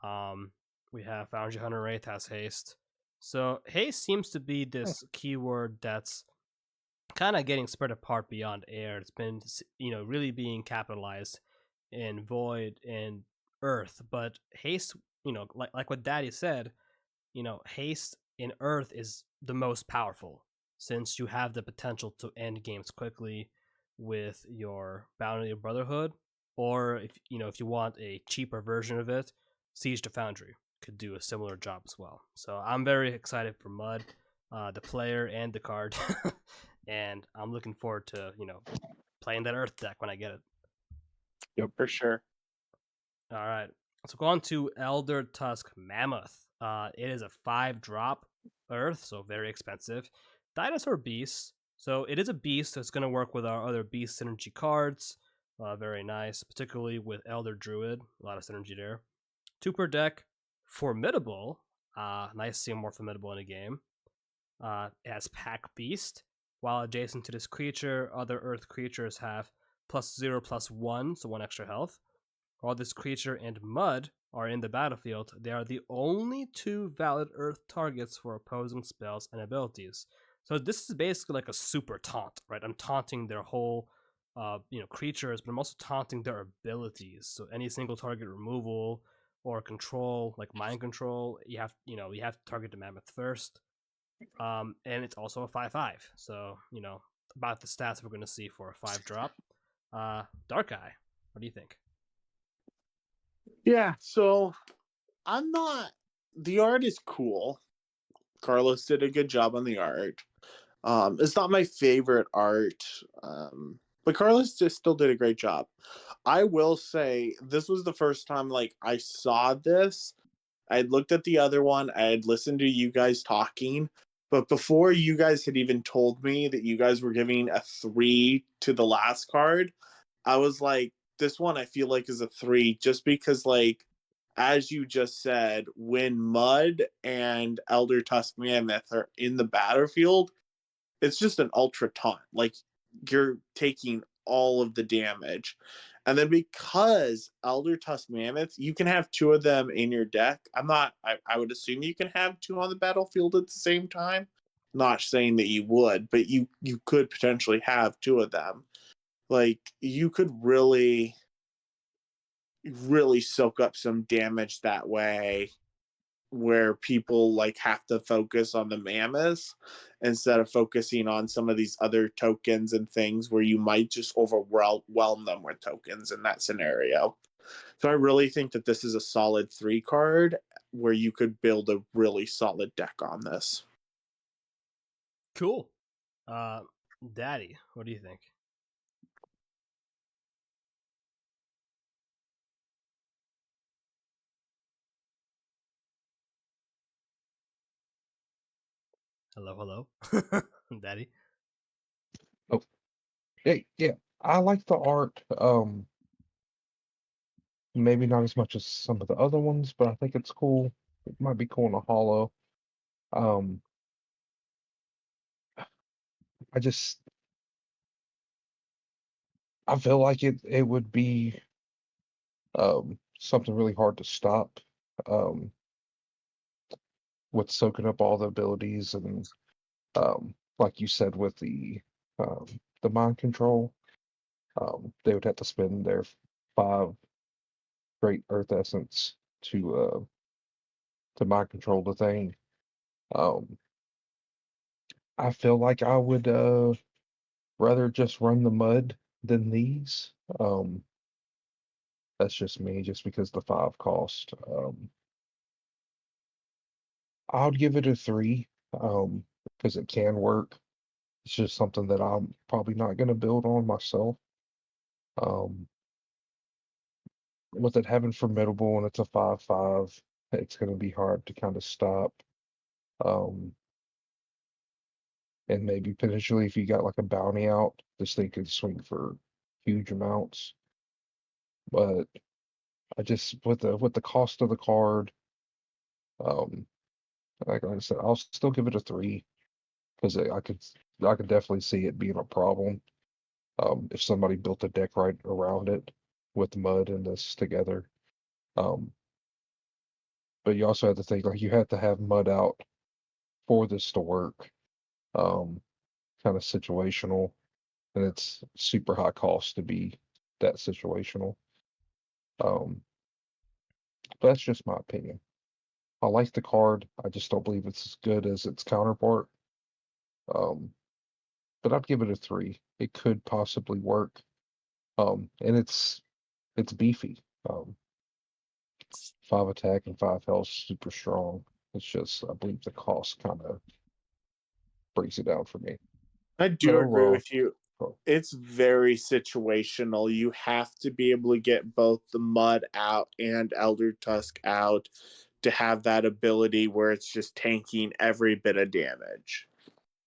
We have Foundry Hunter Wraith has haste. So haste seems to be this keyword that's kind of getting spread apart beyond Air. It's been really being capitalized in Void and Earth, but haste, like what Daddy said, haste in Earth is the most powerful since you have the potential to end games quickly with your Bounty of Brotherhood, or if you want a cheaper version of it, Siege to Foundry could do a similar job as well. So I'm very excited for Mud, the player and the card, and I'm looking forward to playing that Earth deck when I get it. Yep, for sure. All right, so go on to Eldertusk Mammoth. It is a 5-drop Earth, so very expensive. Dinosaur Beast. So it is a beast, so it's going to work with our other beast synergy cards. Very nice, particularly with Elder Druid. A lot of synergy there. 2 per deck. Formidable. Nice seeing more formidable in a game. It has Pack Beast. While adjacent to this creature, other Earth creatures have +0/+1, so 1 extra health. While this creature and Mud are in the battlefield, they are the only 2 valid Earth targets for opposing spells and abilities. So this is basically like a super taunt, right? I'm taunting their whole, creatures, but I'm also taunting their abilities. So any single target removal or control, like mind control, you have to target the Mammoth first. And it's also a 5/5. So about the stats we're going to see for a 5-drop. Darkeye, what do you think? Yeah, so I'm not. The art is cool. Carlos did a good job on the art. It's not my favorite art, but Carlos just still did a great job. I will say this was the first time I saw this. I had looked at the other one. I had listened to you guys talking, but before you guys had even told me that you guys were giving a 3 to the last card, I was like, this one I feel like is a 3 just because as you just said, when Mud and Eldertusk Mammoth are in the battlefield, it's just an ultra taunt. You're taking all of the damage. And then because Eldertusk Mammoth, you can have 2 of them in your deck. I would assume you can have 2 on the battlefield at the same time. Not saying that you would, but you could potentially have 2 of them. You could really soak up some damage that way, where people have to focus on the mammoths instead of focusing on some of these other tokens and things where you might just overwhelm them with tokens in that scenario. So I really think that this is a solid 3 card where you could build a really solid deck on this. Cool. Daddy, what do you think? Hello, Daddy. Oh, hey, yeah. I like the art. Maybe not as much as some of the other ones, but I think it's cool. It might be cool in a hollow. Um, I just I feel like it would be something really hard to stop. Um, with soaking up all the abilities and like you said with the mind control, they would have to spend their 5 great Earth essence to mind control the thing. Um, I feel like I would rather just run the mud than these. That's just me, just because the 5 cost. I would give it a 3, because it can work. It's just something that I'm probably not going to build on myself. With it having formidable and it's a 5/5, it's going to be hard to kind of stop. And maybe potentially if you got like a bounty out, this thing could swing for huge amounts. But I just with the cost of the card, um, like I said, I'll still give it a 3 because I could definitely see it being a problem. If somebody built a deck right around it with mud and this together. Um, but you also have to think like you have to have mud out for this to work. Um, Kind of situational, and it's super high cost to be that situational. Um, but that's just my opinion. I like the card. I just don't believe it's as good as its counterpart. Um, but I'd give it a 3. It could possibly work. And it's beefy. 5 attack and 5 health, super strong. It's just I believe the cost kind of breaks it down for me. I But do agree overall, with you. oh, It's very situational. You have to be able to get both the mud out and Eldertusk out to have that ability where it's just tanking every bit of damage.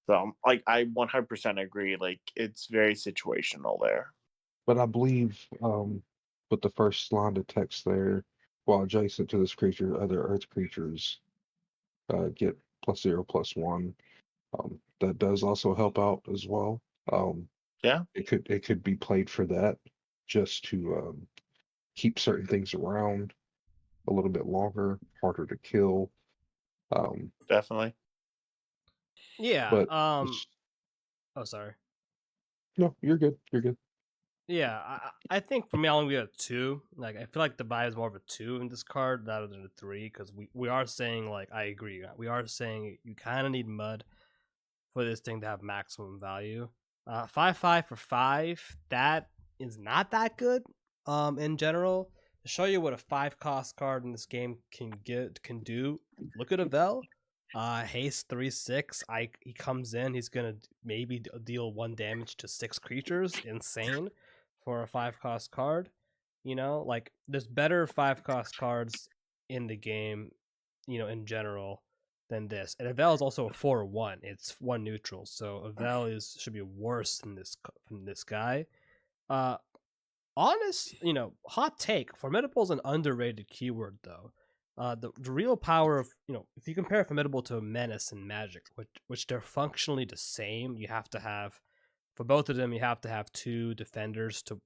So, like, I 100% agree. Like, it's very situational there. but I believe with the first line of text there, while adjacent to this creature, other Earth creatures get +0/+1. That does also help out as well. Yeah, It could be played for that, just to keep certain things around a little bit longer, harder to kill. Um, definitely. Yeah. but it's Oh, sorry. no, you're good. You're good. Yeah, I think for me, I'll only be a 2. Like, I feel like the vibe is more of a 2 in this card rather than a 3, because we are saying, like, I agree. We are saying you kind of need mud for this thing to have maximum value. 5/5 for 5, that is not that good. In general, to show you what a 5 cost card in this game can do, look at Avel. Haste 3/6. He comes in. He's gonna maybe deal 1 damage to 6 creatures. Insane for a 5 cost card. You know, like there's better 5 cost cards in the game. You know, in general than this. And Avel is also a 4/1. It's 1 neutral, so Avel should be worse than this guy. Uh, hot take. Formidable is an underrated keyword, though. The real power of, if you compare Formidable to Menace and Magic, which they're functionally the same, you have to have, for both of them, you have to have 2 defenders to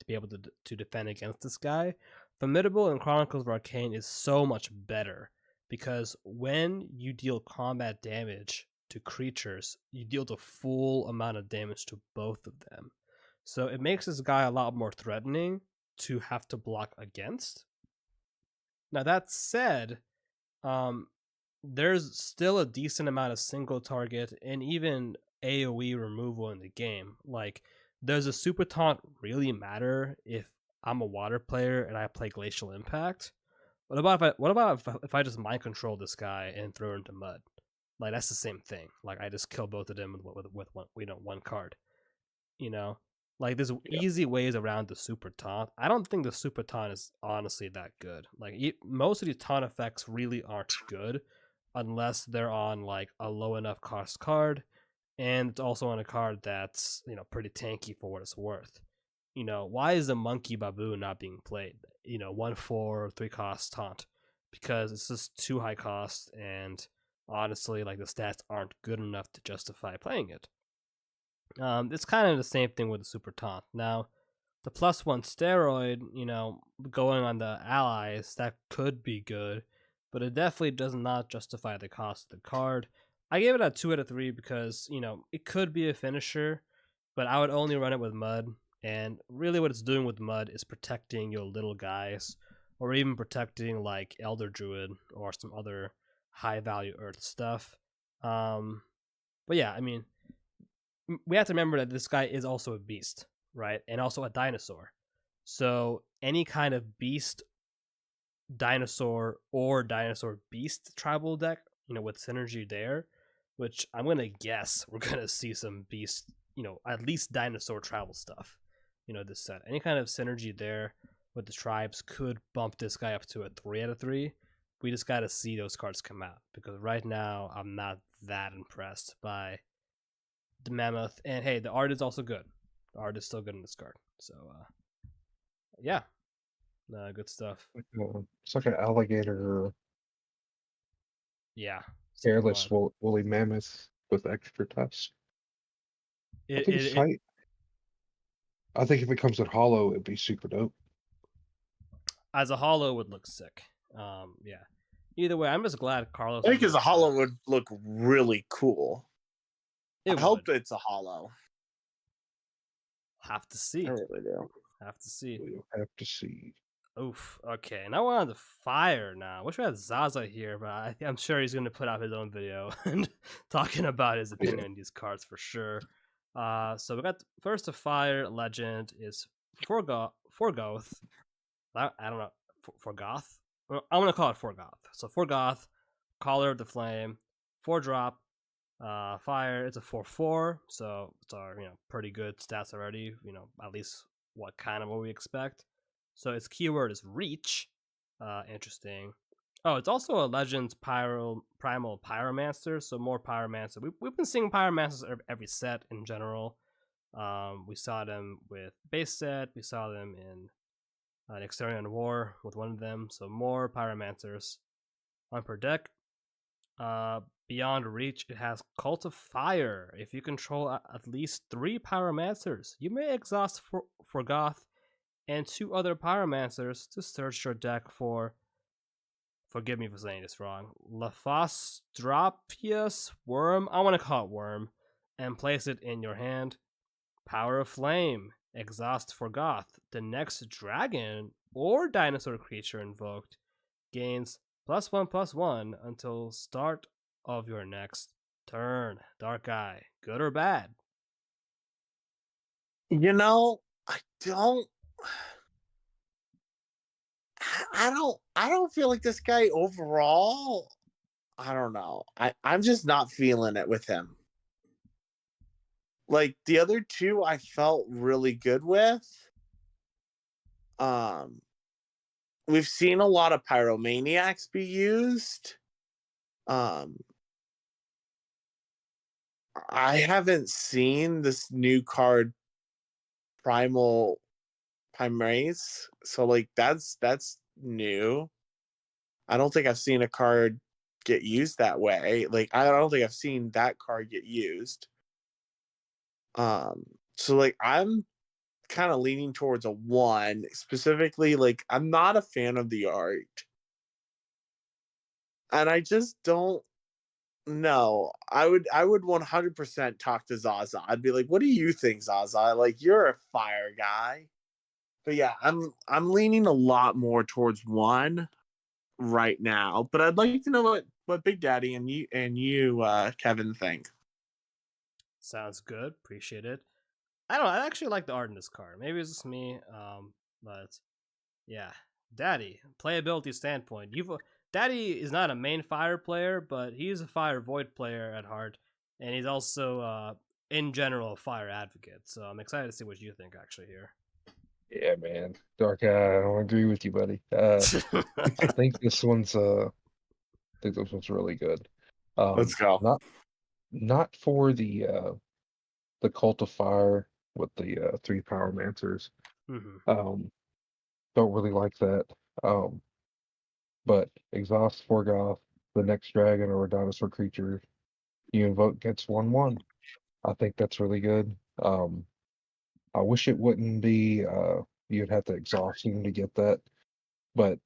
be able to defend against this guy. Formidable in Chronicles of Arcane is so much better because when you deal combat damage to creatures, you deal the full amount of damage to both of them. So it makes this guy a lot more threatening to have to block against. Now that said, um, there's still a decent amount of single target and even AoE removal in the game. Like, does a super taunt really matter if I'm a water player and I play Glacial Impact? What about if I just mind control this guy and throw her into mud? Like, that's the same thing. Like, I just kill both of them with one, one card. You know, like there's Yeah. easy ways around the super taunt. I don't think the super taunt is honestly that good. Like, most of these taunt effects really aren't good unless they're on like a low enough cost card, and it's also on a card that's pretty tanky for what it's worth. Why is the monkey baboon not being played? 1/4 3 cost taunt, because it's just too high cost, and honestly, like the stats aren't good enough to justify playing it. It's kind of the same thing with the super taunt. Now, the +1 steroid, going on the allies, that could be good, but it definitely does not justify the cost of the card. I gave it a 2 out of 3 because, it could be a finisher, but I would only run it with mud. And really, what it's doing with mud is protecting your little guys, or even protecting like Elder Druid or some other high value Earth stuff. But yeah, I mean, we have to remember that this guy is also a beast, right? And also a dinosaur. So any kind of beast, dinosaur, or dinosaur beast tribal deck, with synergy there, which I'm gonna guess we're gonna see some beast, at least dinosaur tribal stuff, this set. Any kind of synergy there with the tribes could bump this guy up to a 3 out of 3. We just gotta see those cards come out, because right now I'm not that impressed by the Mammoth. And hey, the art is also good. The art is still good in this card. So yeah, good stuff. It's like an alligator, Yeah, hairless woolly mammoth with extra tusks. I think it's tight. I think if it comes in hollow, it'd be super dope. As a hollow would look sick. Yeah. Either way, I'm just glad Carlos. I think as a hollow would look really cool. I hope it's a hollow. Have to see. I really do. Have to see. We'll have to see. Oof. Okay, now we're on the fire now. Wish we had Zaza here, but I'm sure he's going to put out his own video and talking about his opinion on these cards for sure. So we got first to fire legend is Forgoth. I don't know. Forgoth? I'm going to call it Forgoth. So Forgoth, Caller of the Flame, 4-drop, fire. It's a 4/4, so it's our pretty good stats already. At least what we expect. So its keyword is reach. Interesting. Oh, it's also a Legends Primal Pyromancer, so more Pyromancer. We've been seeing Pyromancers every set in general. We saw them with base set. We saw them in an Exterior War with one of them. So more Pyromancers on per deck. Beyond reach, it has Cult of Fire. If you control at least 3 Pyromancers, you may exhaust Forgoth and 2 other Pyromancers to search your deck for, forgive me for saying this wrong, Lophostropheus Wyrm, I want to call it Worm, and place it in your hand. Power of Flame, exhaust Forgoth. The next dragon or dinosaur creature invoked gains +1/+1 until start of your next turn. Darkeye, good or bad? I don't feel like this guy overall. I don't know. I'm just not feeling it with him. Like the other two I felt really good with. We've seen a lot of Pyromaniacs be used. I haven't seen this new card Primal Primaries, so like that's new. I don't think I've seen a card get used that way. Like I don't think I've seen that card get used. So like I'm kind of leaning towards a 1. Specifically, like I'm not a fan of the art. And I just don't know. I would 100% talk to Zaza. I'd be like, "What do you think, Zaza? Like you're a fire guy." But yeah, I'm leaning a lot more towards 1 right now. But I'd like to know what Big Daddy and you Kevin think. Sounds good. Appreciate it. I don't know. I actually like the art in this card. Maybe it's just me. But yeah, Daddy, playability standpoint, Daddy is not a main fire player, but he's a fire void player at heart, and he's also in general a fire advocate. So I'm excited to see what you think actually here. Yeah, man. Darkeye, I don't agree with you, buddy. I think this one's really good. Let's go. Not for the Cult of Fire with the 3 Pyromancers. Mm-hmm. Don't really like that. But exhaust Forgoth, the next dragon or dinosaur creature you invoke gets 1/1. I think that's really good. I wish it wouldn't be you'd have to exhaust him to get that, but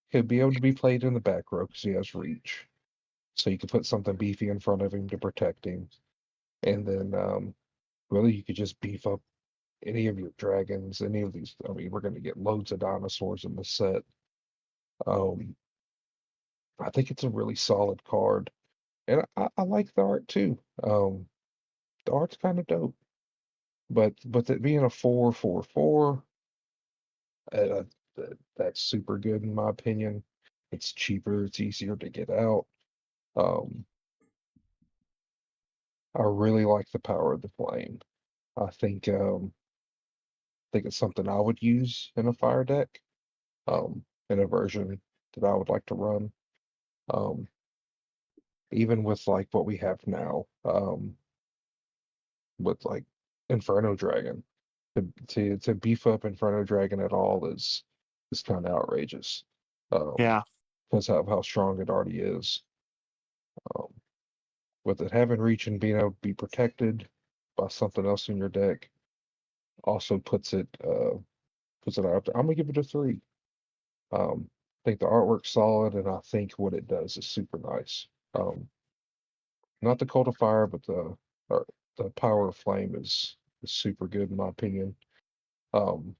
he'd be able to be played in the back row because he has reach. So you could put something beefy in front of him to protect him. And then really you could just beef up any of your dragons, any of these. I mean, we're going to get loads of dinosaurs in the set. I think it's a really solid card. And I like the art too. the art's kind of dope. But it being a 4/4/4, uh, that's super good in my opinion. It's cheaper. It's easier to get out. Um, I really like the power of the flame. I think it's something I would use in a fire deck, in a version that I would like to run. Um, even with like what we have now, with like Inferno Dragon, to beef up Inferno Dragon at all is kind of outrageous. Yeah. Because of how strong it already is. Um, with it having reach and being able to be protected by something else in your deck, also puts it out there. I'm gonna give it a 3. I think the artwork's solid, and I think what it does is super nice. Not the Cult of Fire, but the Power of Flame is super good in my opinion. Um,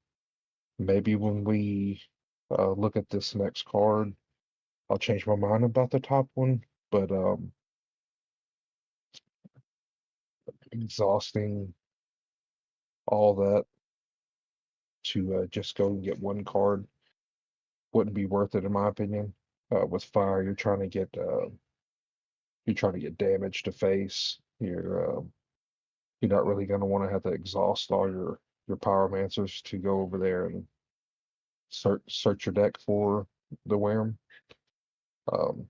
maybe when we look at this next card, I'll change my mind about the top one, but exhausting all that to just go and get one card wouldn't be worth it in my opinion. With fire, you're trying to get damage to face. You're not really going to want to have to exhaust all your pyromancers to go over there and search your deck for the Wyrm. Um,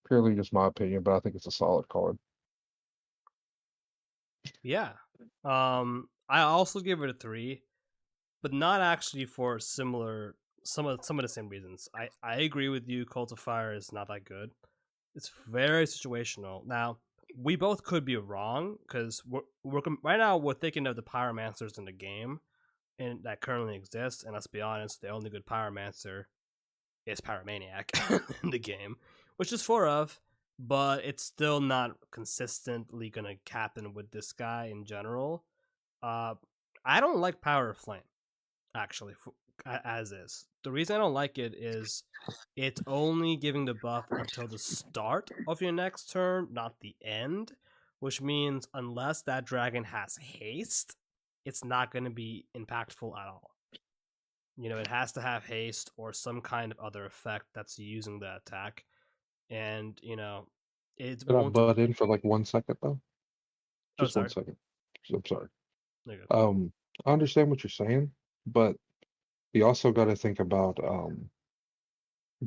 purely just my opinion, but I think it's a solid card. Yeah. I also give it a 3, but not actually for similar some of the same reasons. I agree with you. Cult of Fire is not that good. It's very situational. Now we both could be wrong because we're right now we're thinking of the pyromancers in the game and that currently exists. And let's be honest, the only good pyromancer is Pyromaniac in the game, which is 4 of, but it's still not consistently gonna happen with this guy in general. Uh, I don't like Power of Flame actually as is. The reason I don't like it is it's only giving the buff until the start of your next turn, not the end, which means unless that dragon has haste, it's not going to be impactful at all. It has to have haste or some kind of other effect that's using the attack, and it Did I won't. butt in for like 1 second though? Oh, Just one sorry. second. I'm sorry. There you I understand what you're saying, but you also got to think about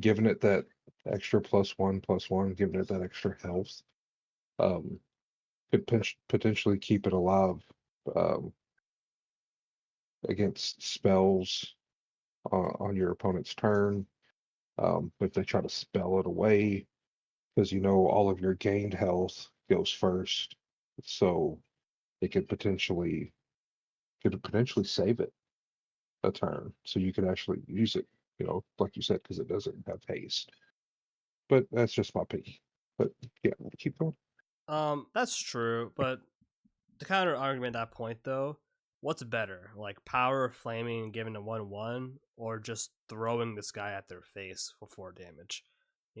giving it that extra +1/+1, giving it that extra health. Um, could potentially keep it alive um, against spells on your opponent's turn. If they try to spell it away, because all of your gained health goes first, so it could potentially save it a turn, so you could actually use it. Like you said, because it doesn't have haste. But that's just my opinion. But yeah, keep going. That's true, but to counter argument that point though, what's better, like power flaming and giving a 1/1, or just throwing this guy at their face for 4 damage?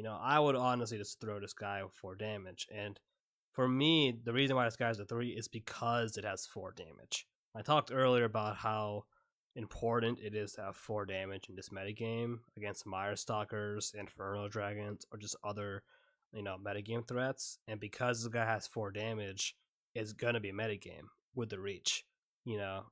I would honestly just throw this guy with 4 damage, and for me, the reason why this guy's a 3 is because it has 4 damage. I talked earlier about how important it is to have 4 damage in this metagame against Mire Stalkers, Inferno Dragons, or just other, metagame threats. And because this guy has 4 damage, it's gonna be metagame with the reach.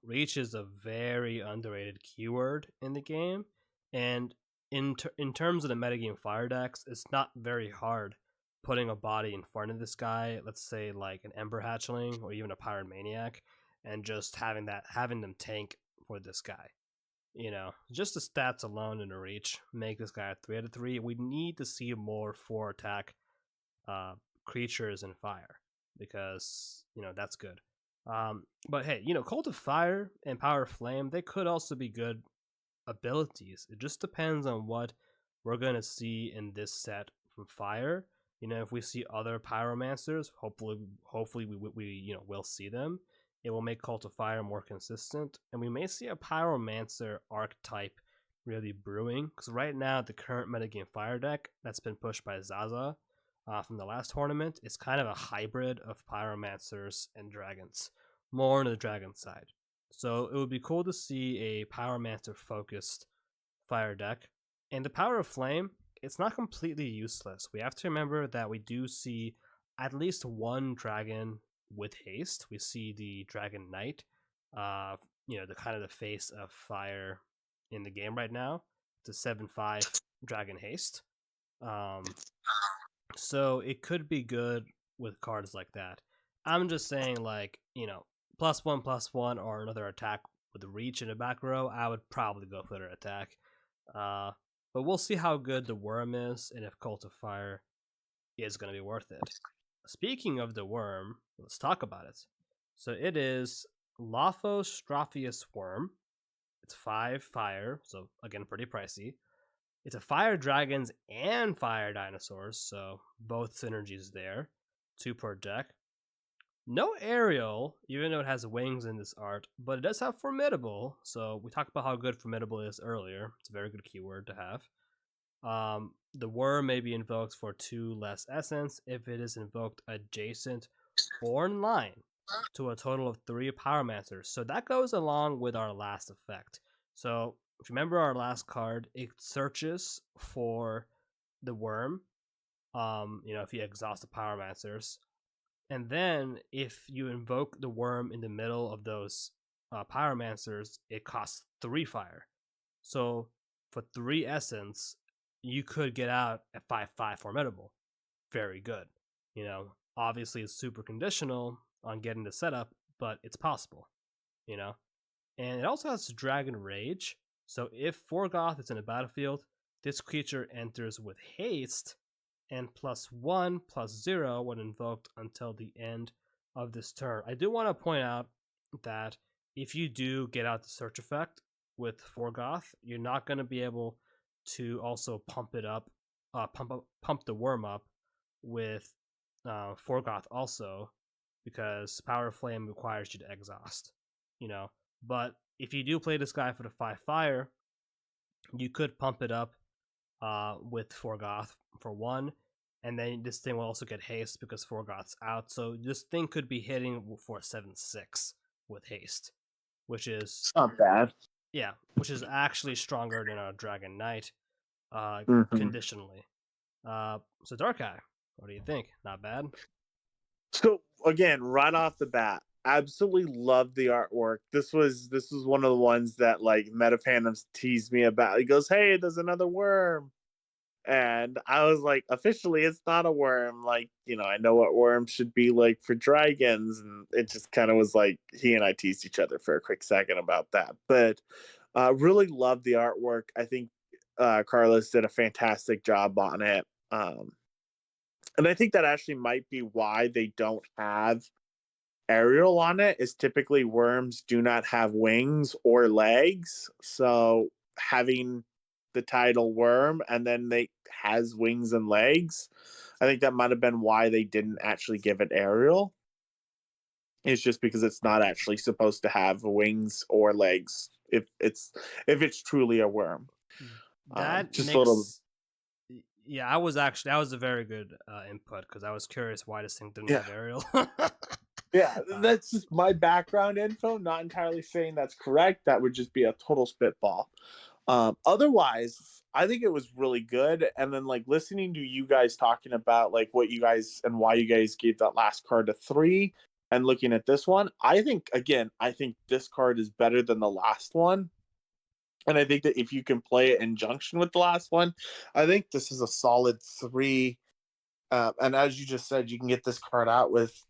Reach is a very underrated keyword in the game, and in terms of the metagame fire decks, it's not very hard putting a body in front of this guy. Let's say like an Ember Hatchling or even a Pyromaniac, and just having them tank for this guy. Just the stats alone in the reach make this guy a 3/3. We need to see more 4 attack creatures in fire because that's good. But hey, Cult of Fire and Power of Flame, they could also be good abilities. It just depends on what we're gonna see in this set from Fire. If we see other pyromancers, hopefully we will see them. It will make Cult of Fire more consistent, and we may see a pyromancer archetype really brewing. Because right now, the current metagame Fire deck that's been pushed by Zaza, from the last tournament. It's kind of a hybrid of pyromancers and dragons, more on the dragon side. So it would be cool to see a pyromancer focused fire deck. And the power of flame, it's not completely useless. We have to remember that we do see at least one dragon with haste. We see the Dragon Knight, the kind of the face of fire in the game right now. It's a 7/5 Dragon Haste. So it could be good with cards like that. I'm just saying, like, +1/+1 or another attack with reach in the back row. I would probably go for their attack. But we'll see how good the Wyrm is and if Cult of Fire is going to be worth it. Speaking of the Wyrm, let's talk about it. So it is Lophostropheus Wyrm. It's 5 fire, so again, pretty pricey. It's a fire dragons and fire dinosaurs, so both synergies there. 2 per deck. No aerial, even though it has wings in this art, but it does have formidable. So we talked about how good formidable is earlier. It's a very good keyword to have. The Wyrm may be invoked for 2 less essence if it is invoked adjacent or in line to a total of 3 Pyromancers. So that goes along with our last effect. So if you remember our last card, it searches for the Wyrm. If you exhaust the Pyromancers. And then if you invoke the Wyrm in the middle of those Pyromancers, it costs 3 fire. So for 3 essence, you could get out at 5/5 formidable. Very good. Obviously it's super conditional on getting the setup, but it's possible. And it also has Dragon Rage. So if Forgoth is in a battlefield, this creature enters with haste and +1/+0 when invoked until the end of this turn. I do want to point out that if you do get out the search effect with Forgoth, you're not going to be able to also pump it up, pump the Wyrm up with Forgoth also, because Power Flame requires you to exhaust. But if you do play this guy for the 5 fire, you could pump it up with Forgoth for 1, and then this thing will also get haste because Forgoth's out. So this thing could be hitting for 7/6 with haste, which is not bad. Yeah, which is actually stronger than a Dragon Knight, conditionally. So Darkeye, what do you think? Not bad. So again, right off the bat, absolutely love the artwork. This was one of the ones that like Metafandoms teased me about. He goes, "Hey, there's another Wyrm," and I was like, "Officially, it's not a Wyrm." Like, I know what Wyrms should be like for dragons, and it just kind of was like he and I teased each other for a quick second about that. But really love the artwork. I think Carlos did a fantastic job on it. And I think that actually might be why they don't have aerial on it, is typically Wyrms do not have wings or legs. So having the title Wyrm and then they has wings and legs, I think that might have been why they didn't actually give it aerial. It's just because it's not actually supposed to have wings or legs if it's truly a Wyrm. That Just makes a little. Yeah, that was a very good input, because I was curious why this thing didn't have aerial. Yeah, that's just my background info. Not entirely saying that's correct. That would just be a total spitball. Otherwise, I think it was really good. And then, like, listening to you guys talking about like what you guys and why you guys gave that last card a 3, and looking at this one, I think this card is better than the last one. And I think that if you can play it in junction with the last one, I think this is a solid 3. And as you just said, you can get this card out with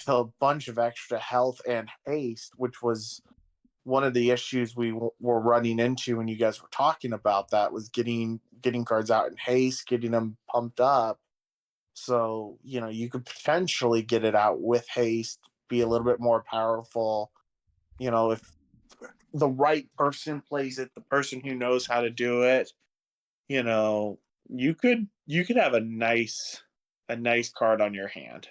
a bunch of extra health and haste, which was one of the issues we were running into when you guys were talking about that, was getting cards out in haste, getting them pumped up. So, you could potentially get it out with haste, be a little bit more powerful. If the right person plays it, the person who knows how to do it, you could have a nice card on your hand.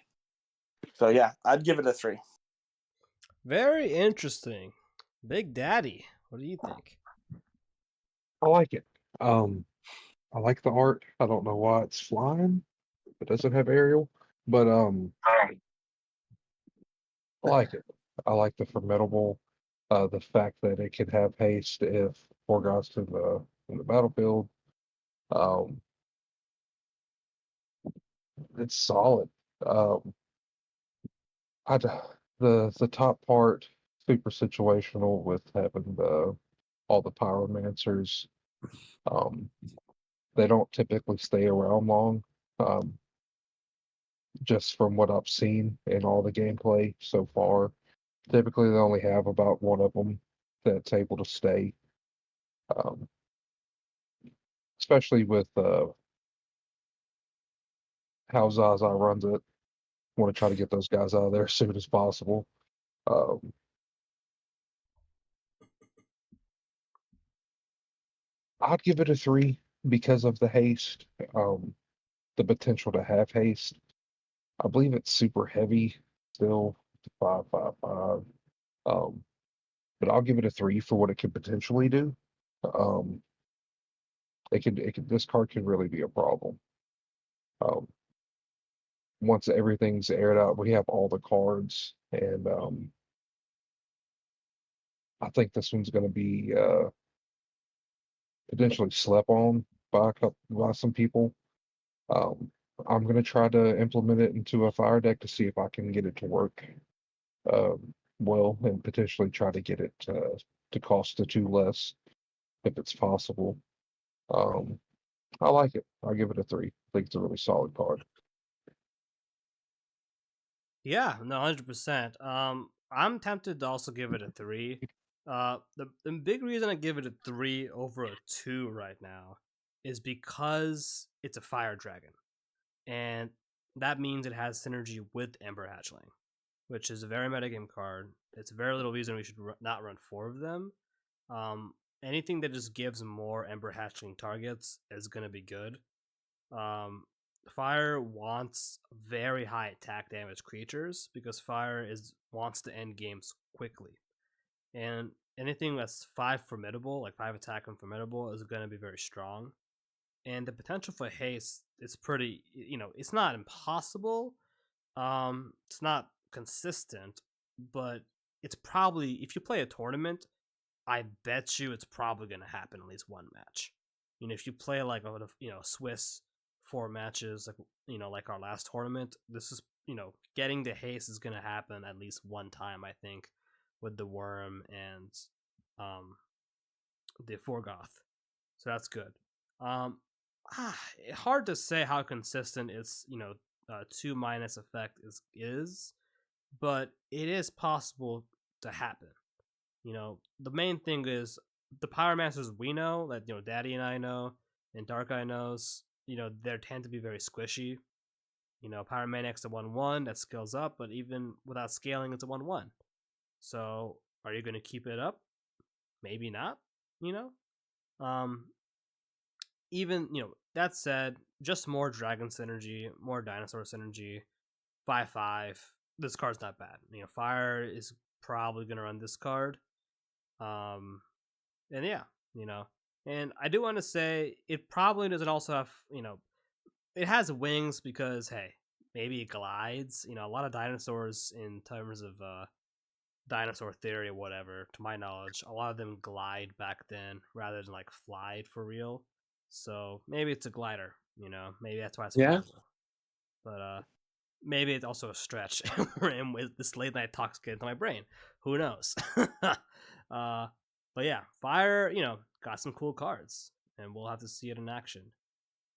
So yeah, I'd give it a 3. Very interesting. Big Daddy, what do you think? I like it. I like the art. I don't know why it's flying. It doesn't have aerial, but I like it. I like the formidable, the fact that it can have haste if Forgoth's in the battlefield. Um, it's solid. Um, I d- the top part super situational with having the all the pyromancers. Um, they don't typically stay around long. Um, just from what I've seen in all the gameplay so far, typically they only have about one of them that's able to stay. Um, especially with how Zaza runs it. Want to try to get those guys out of there as soon as possible. Um, I'd give it a 3 because of the haste, the potential to have haste. I believe it's super heavy still, 555. Um, but I'll give it a 3 for what it could potentially do. Um, this card can really be a problem. Um, once everything's aired out, we have all the cards, and I think this one's going to be potentially slept on by some people. Um, I'm going to try to implement it into a fire deck to see if I can get it to work well, and potentially try to get it to cost the 2 less if it's possible. Um, I like it. I'll give it a 3. I think it's a really solid card. Yeah, no, 100%. I'm tempted to also give it a 3. The big reason I give it a 3 over a 2 right now is because it's a fire dragon, and that means it has synergy with Ember Hatchling, which is a very metagame card. It's very little reason we should not run 4 of them. Um, anything that just gives more Ember Hatchling targets is gonna be good. Um, fire wants very high attack damage creatures because fire wants to end games quickly, and anything that's 5 formidable, like 5 attack and formidable, is going to be very strong. And the potential for haste is pretty. It's not impossible. It's not consistent, but it's probably, if you play a tournament, I bet you it's probably going to happen at least one match. If you play like Swiss 4 matches, like our last tournament, this is getting the haste is going to happen at least one time, I think, with the Wyrm and um the Forgoth. So that's good. Um, hard to say how consistent its 2 minus effect is, but it is possible to happen. The main thing is the pyromancers we know, that Daddy and I know, and Darkeye knows. They tend to be very squishy. Pyromaniac's a 1/1 that scales up, but even without scaling, it's a 1/1. So are you going to keep it up? Maybe not. You know. Um. Even that said, just more dragon synergy, more dinosaur synergy. 5/5. This card's not bad. Fire is probably going to run this card. And yeah, and I do want to say it probably doesn't also have, it has wings because hey, maybe it glides. A lot of dinosaurs in terms of dinosaur theory or whatever, to my knowledge, a lot of them glide back then rather than like fly for real. So maybe it's a glider. Maybe that's why it's Yeah. flyable. But maybe it's also a stretch, and with this late night talks get into my brain. Who knows? But yeah, fire. Got some cool cards, and we'll have to see it in action.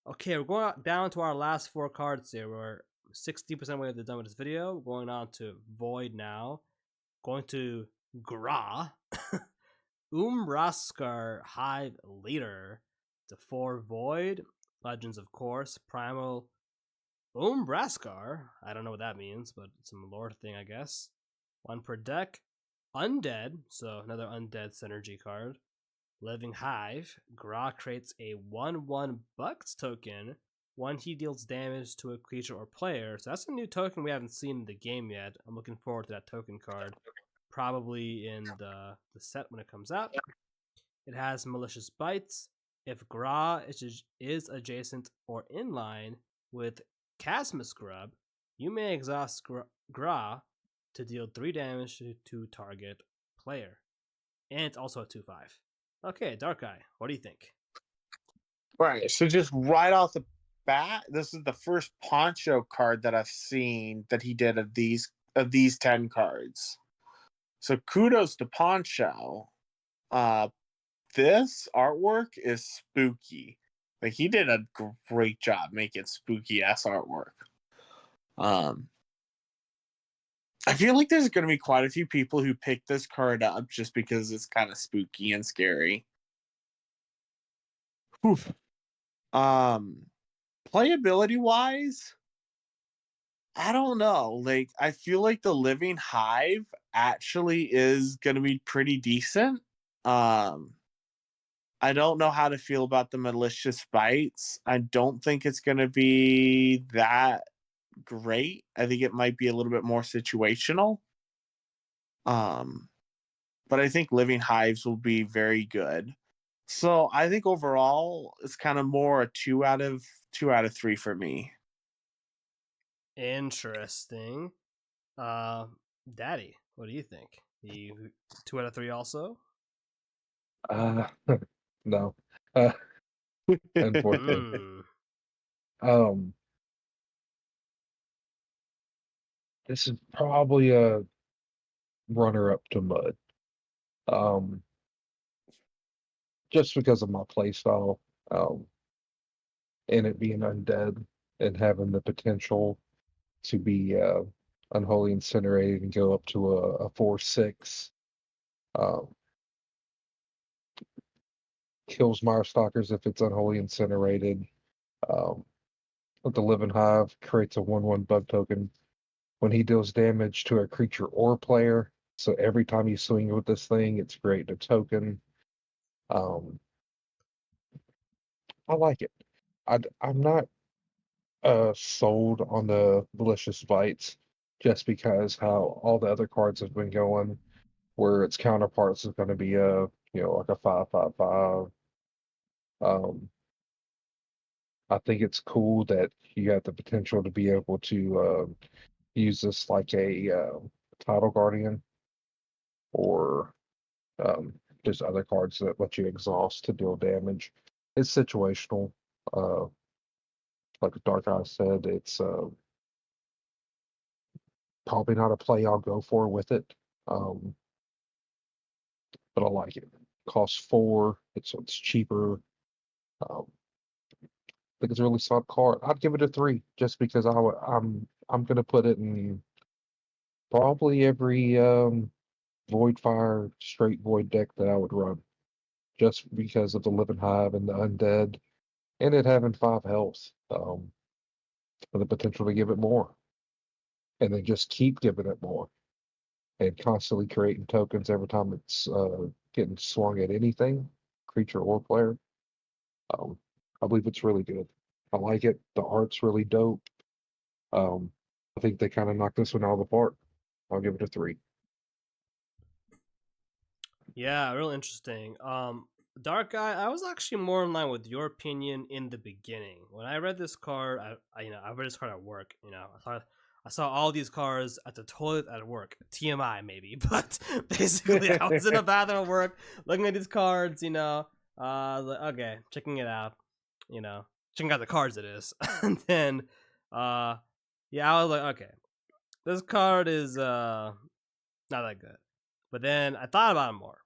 Okay, we're going down to our last 4 cards here. We're 60% way done with this video. We're going on to Void now. Going to Grah, Umbraskar Hive Leader, to 4 Void Legends, of course. Primal Umbraskar. I don't know what that means, but it's some lore thing, I guess. 1 per deck. Undead, so another undead synergy card. Living Hive. Grah creates a 1/1 Bucks token. When he deals damage to a creature or player. So that's a new token we haven't seen in the game yet. I'm looking forward to that token card. Probably in the set when it comes out. It has Malicious Bites. If Grah is adjacent or in line with Chasmous Grub, you may exhaust Grah to deal 3 damage to target player. And it's also a 2/5. Okay, Darkeye, what do you think? Right. So just right off the bat, this is the first Poncho card that I've seen that he did of these 10 cards. So kudos to Poncho. This artwork is spooky. Like he did a great job making spooky ass artwork. I feel like there's going to be quite a few people who pick this card up just because it's kind of spooky and scary. Oof. Playability wise, I don't know. Like, I feel like the Living Hive actually is going to be pretty decent. I don't know how to feel about the Malicious Bites. I don't think it's going to be that great. I think it might be a little bit more situational. But I think Living Hives will be very good. So I think overall it's kind of more a 2 out of 3 for me. Interesting. Daddy, what do you think? You 2 out of 3 also? Uh, no. Uh, unfortunately. Mm. Um, this is probably a runner-up to Mud. Um, just because of my playstyle, and it being undead and having the potential to be unholy incinerated and go up to a 4/6. Um, kills Stalkers if it's unholy incinerated. With the Living Hive creates a 1/1 bug token when he deals damage to a creature or player. So every time you swing with this thing, it's creating a token. I like it. I'm not sold on the Malicious Bites just because how all the other cards have been going, where its counterparts is going to be like a 5/5/5. Um, I think it's cool that you have the potential to be able to use this like a Tidal Guardian or um, just other cards that let you exhaust to deal damage. It's situational. Uh, like Darkeye said, it's probably not a play I'll go for with it, um, but I like it. Costs 4. It's cheaper. I think it's a really solid card. I'd give it a 3 just because I'm gonna put it in probably every Void Fire straight Void deck that I would run, just because of the Living Hive and the Undead, and it having 5 health, and the potential to give it more, and then just keep giving it more, and constantly creating tokens every time it's getting swung at anything, creature or player. Um, I believe it's really good. I like it. The art's really dope. I think they kind of knocked this one out of the park. I'll give it a 3. Yeah, real interesting. Darkeye, I was actually more in line with your opinion in the beginning. When I read this card, I read this card at work. I saw all these cards at the toilet at work. TMI maybe, but basically I was in a bathroom at work looking at these cards. Like, okay, checking it out. Checking out the cards. It is, and then, yeah, I was like, okay, this card is not that good. But then I thought about it more.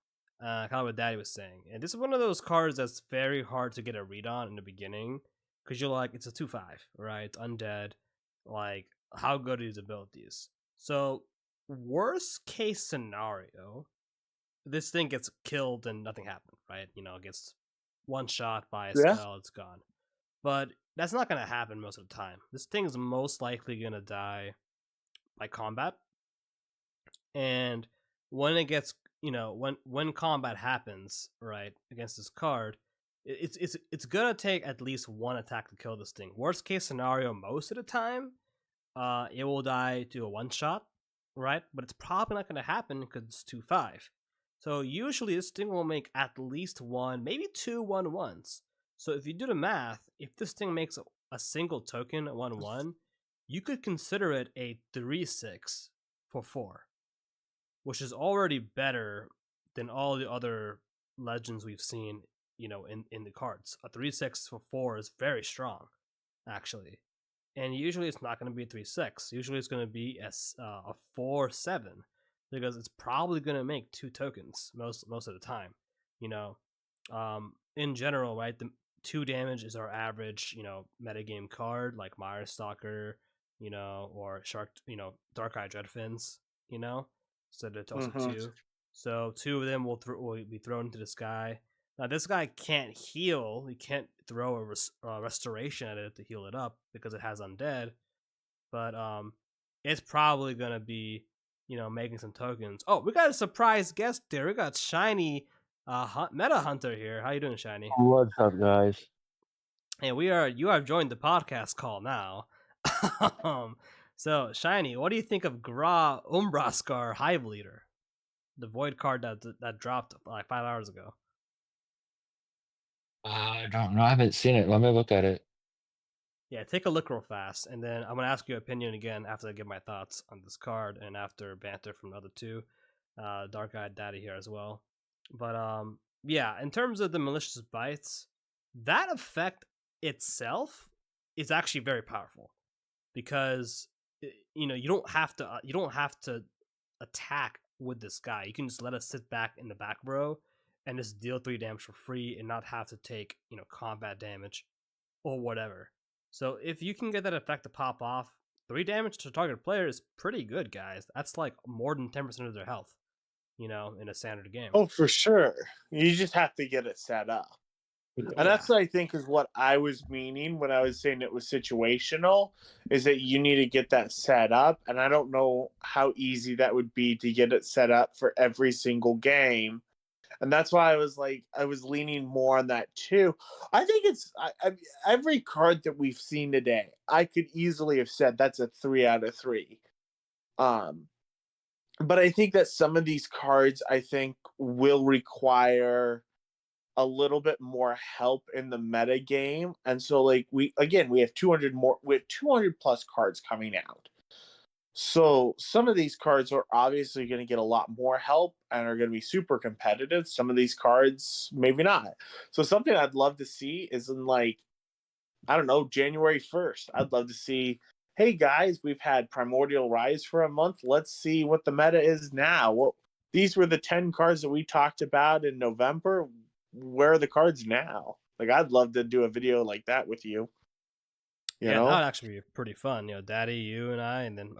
Kind of what Daddy was saying, and this is one of those cards that's very hard to get a read on in the beginning, because you're like, it's a 2/5, right? It's undead. Like, how good are these abilities? So, worst case scenario, this thing gets killed and nothing happened, right? It gets one shot by a Yeah. spell, it's gone. But that's not gonna happen most of the time. This thing is most likely gonna die by combat, and when it gets when combat happens right against this card, it's gonna take at least one attack to kill this thing. Worst case scenario, most of the time it will die to a one shot, right? But it's probably not gonna happen because it's 2/5. So usually this thing will make at least one, maybe two 1/1s. So if you do the math, if this thing makes a single token at 1/1, you could consider it a 3/6 for 4, which is already better than all the other legends we've seen, in the cards. A 3/6 for 4 is very strong, actually. And usually it's not going to be a 3/6. Usually it's going to be a 4/7 because it's probably going to make 2 tokens most of the time. In general, right? The 2 damage is our average, metagame card like Mire Stalker, or Shark, Darkeye Dreadfins, so that's also 2. So 2 of them will be thrown into the sky. Now this guy can't heal. He can't throw a restoration at it to heal it up because it has undead. But it's probably gonna be making some tokens. Oh, we got a surprise guest there. We got Shiny Meta Hunter here. How you doing, Shiny? What's up, guys? Hey, you have joined the podcast call now. So Shiny, what do you think of Grah Umbraskar Hive Leader, the void card that dropped like 5 hours ago? I don't know. I haven't seen it. Let me look at it. Yeah, take a look real fast, and then I'm gonna ask your opinion again after I give my thoughts on this card, and after banter from the other two, Dark-Eyed Daddy here as well. But yeah, in terms of the malicious bites, that effect itself is actually very powerful because you don't have to attack with this guy. You can just let us sit back in the back row and just deal 3 damage for free and not have to take combat damage or whatever. So if you can get that effect to pop off, 3 damage to target player is pretty good, guys. That's like more than 10% of their health, in a standard game. Oh, for sure. You just have to get it set up. And that's what I think is what I was meaning when I was saying it was situational, is that you need to get that set up. And I don't know how easy that would be to get it set up for every single game. And that's why I was leaning more on that too. I think every card that we've seen today, I could easily have said that's a 3 out of 3. But I think that some of these cards, I think, will require a little bit more help in the meta game. And so we have 200 plus cards coming out. So some of these cards are obviously going to get a lot more help and are going to be super competitive. Some of these cards, maybe not. So something I'd love to see is in I don't know, January 1st. I'd love to see, hey guys, we've had Primordial Rise for a month. Let's see what the meta is now. Well, these were the 10 cards that we talked about in November. Where are the cards now? I'd love to do a video like that with you. You know? That would actually be pretty fun. Daddy, you and I, and then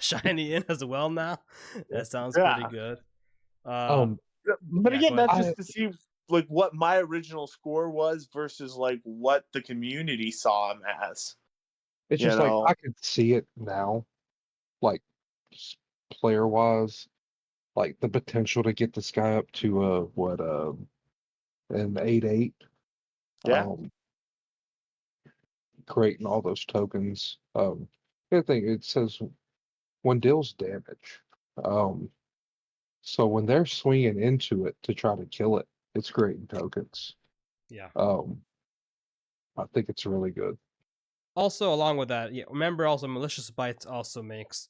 Shiny in as well now. That sounds pretty good. But again, that's just to see what my original score was versus what the community saw him as. It's just I could see it now, player wise, the potential to get this guy up to an 8/8. Yeah. Creating all those tokens. Good thing it says when deals damage. So when they're swinging into it to try to kill it, it's creating tokens. Yeah. I think it's really good. Also, along with that, remember also Malicious Bites also makes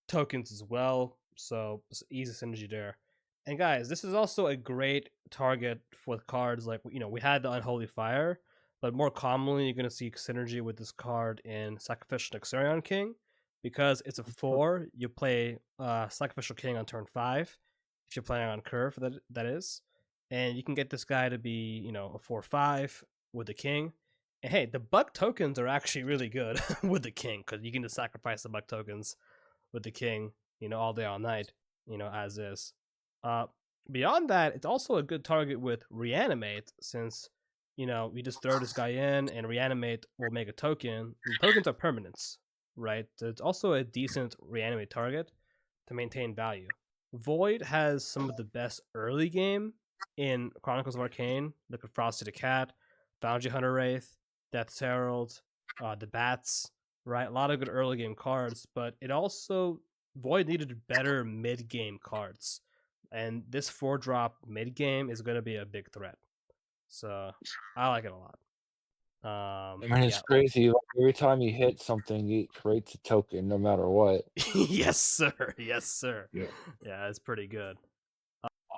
tokens as well, so it's easy synergy there. And guys, this is also a great target for cards we had the Unholy Fire, but more commonly you're going to see synergy with this card in Sacrificial Nexarian King, because it's a 4. You play Sacrificial King on turn 5 if you're playing on curve, that is, and you can get this guy to be a 4/5 with the king. And hey, the buck tokens are actually really good with the king, because you can just sacrifice the buck tokens with the king, all day, all night, as is. Beyond that, it's also a good target with Reanimate, since, we just throw this guy in and Reanimate will make a token. And tokens are permanents, right? So it's also a decent Reanimate target to maintain value. Void has some of the best early game in Chronicles of Arcane. Look at Frosty the Cat, Bounty Hunter Wraith, Death's Herald, the Bats, right? A lot of good early game cards, but it also, Void needed better mid game cards, and this 4-drop mid game is going to be a big threat. So I like it a lot. I mean, it's Yeah. crazy. Like, every time you hit something, it creates a token, no matter what. Yes, sir. Yes, sir. Yeah. Yeah, it's pretty good.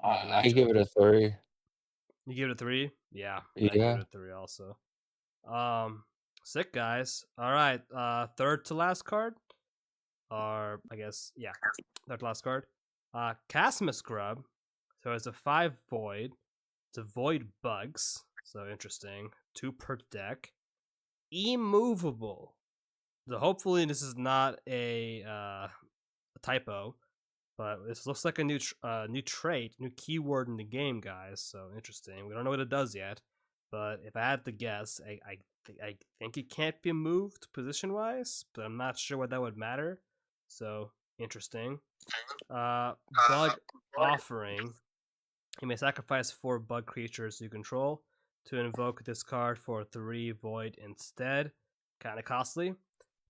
I give it a 3. You give it a 3? Yeah, I give Yeah. it a 3 also. Sick, guys. All right, third to last card, or I guess third to last card. Chasmous Grub. So it's a 5 void. It's a void bugs. So interesting. 2 per deck. Immovable. So hopefully this is not a typo, but this looks like a new trait, new keyword in the game, guys. So interesting. We don't know what it does yet, but if I had to guess, I think it can't be moved position wise, but I'm not sure what that would matter. So interesting. Bug offering. You may sacrifice 4 bug creatures you control to invoke this card for 3 void instead. Kind of costly.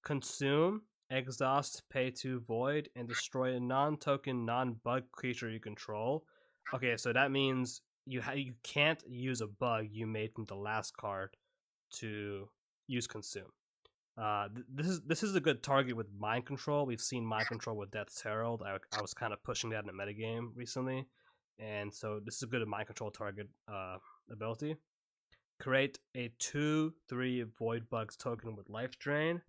Consume, exhaust, pay 2 void, and destroy a non-token, non-bug creature you control. Okay, so that means you can't use a bug you made from the last card to use consume. This is a good target with mind control. We've seen mind control with Death's Herald. I was kind of pushing that in the metagame recently, and so this is a good mind control target ability. Create a 2/3 void bugs token with life drain.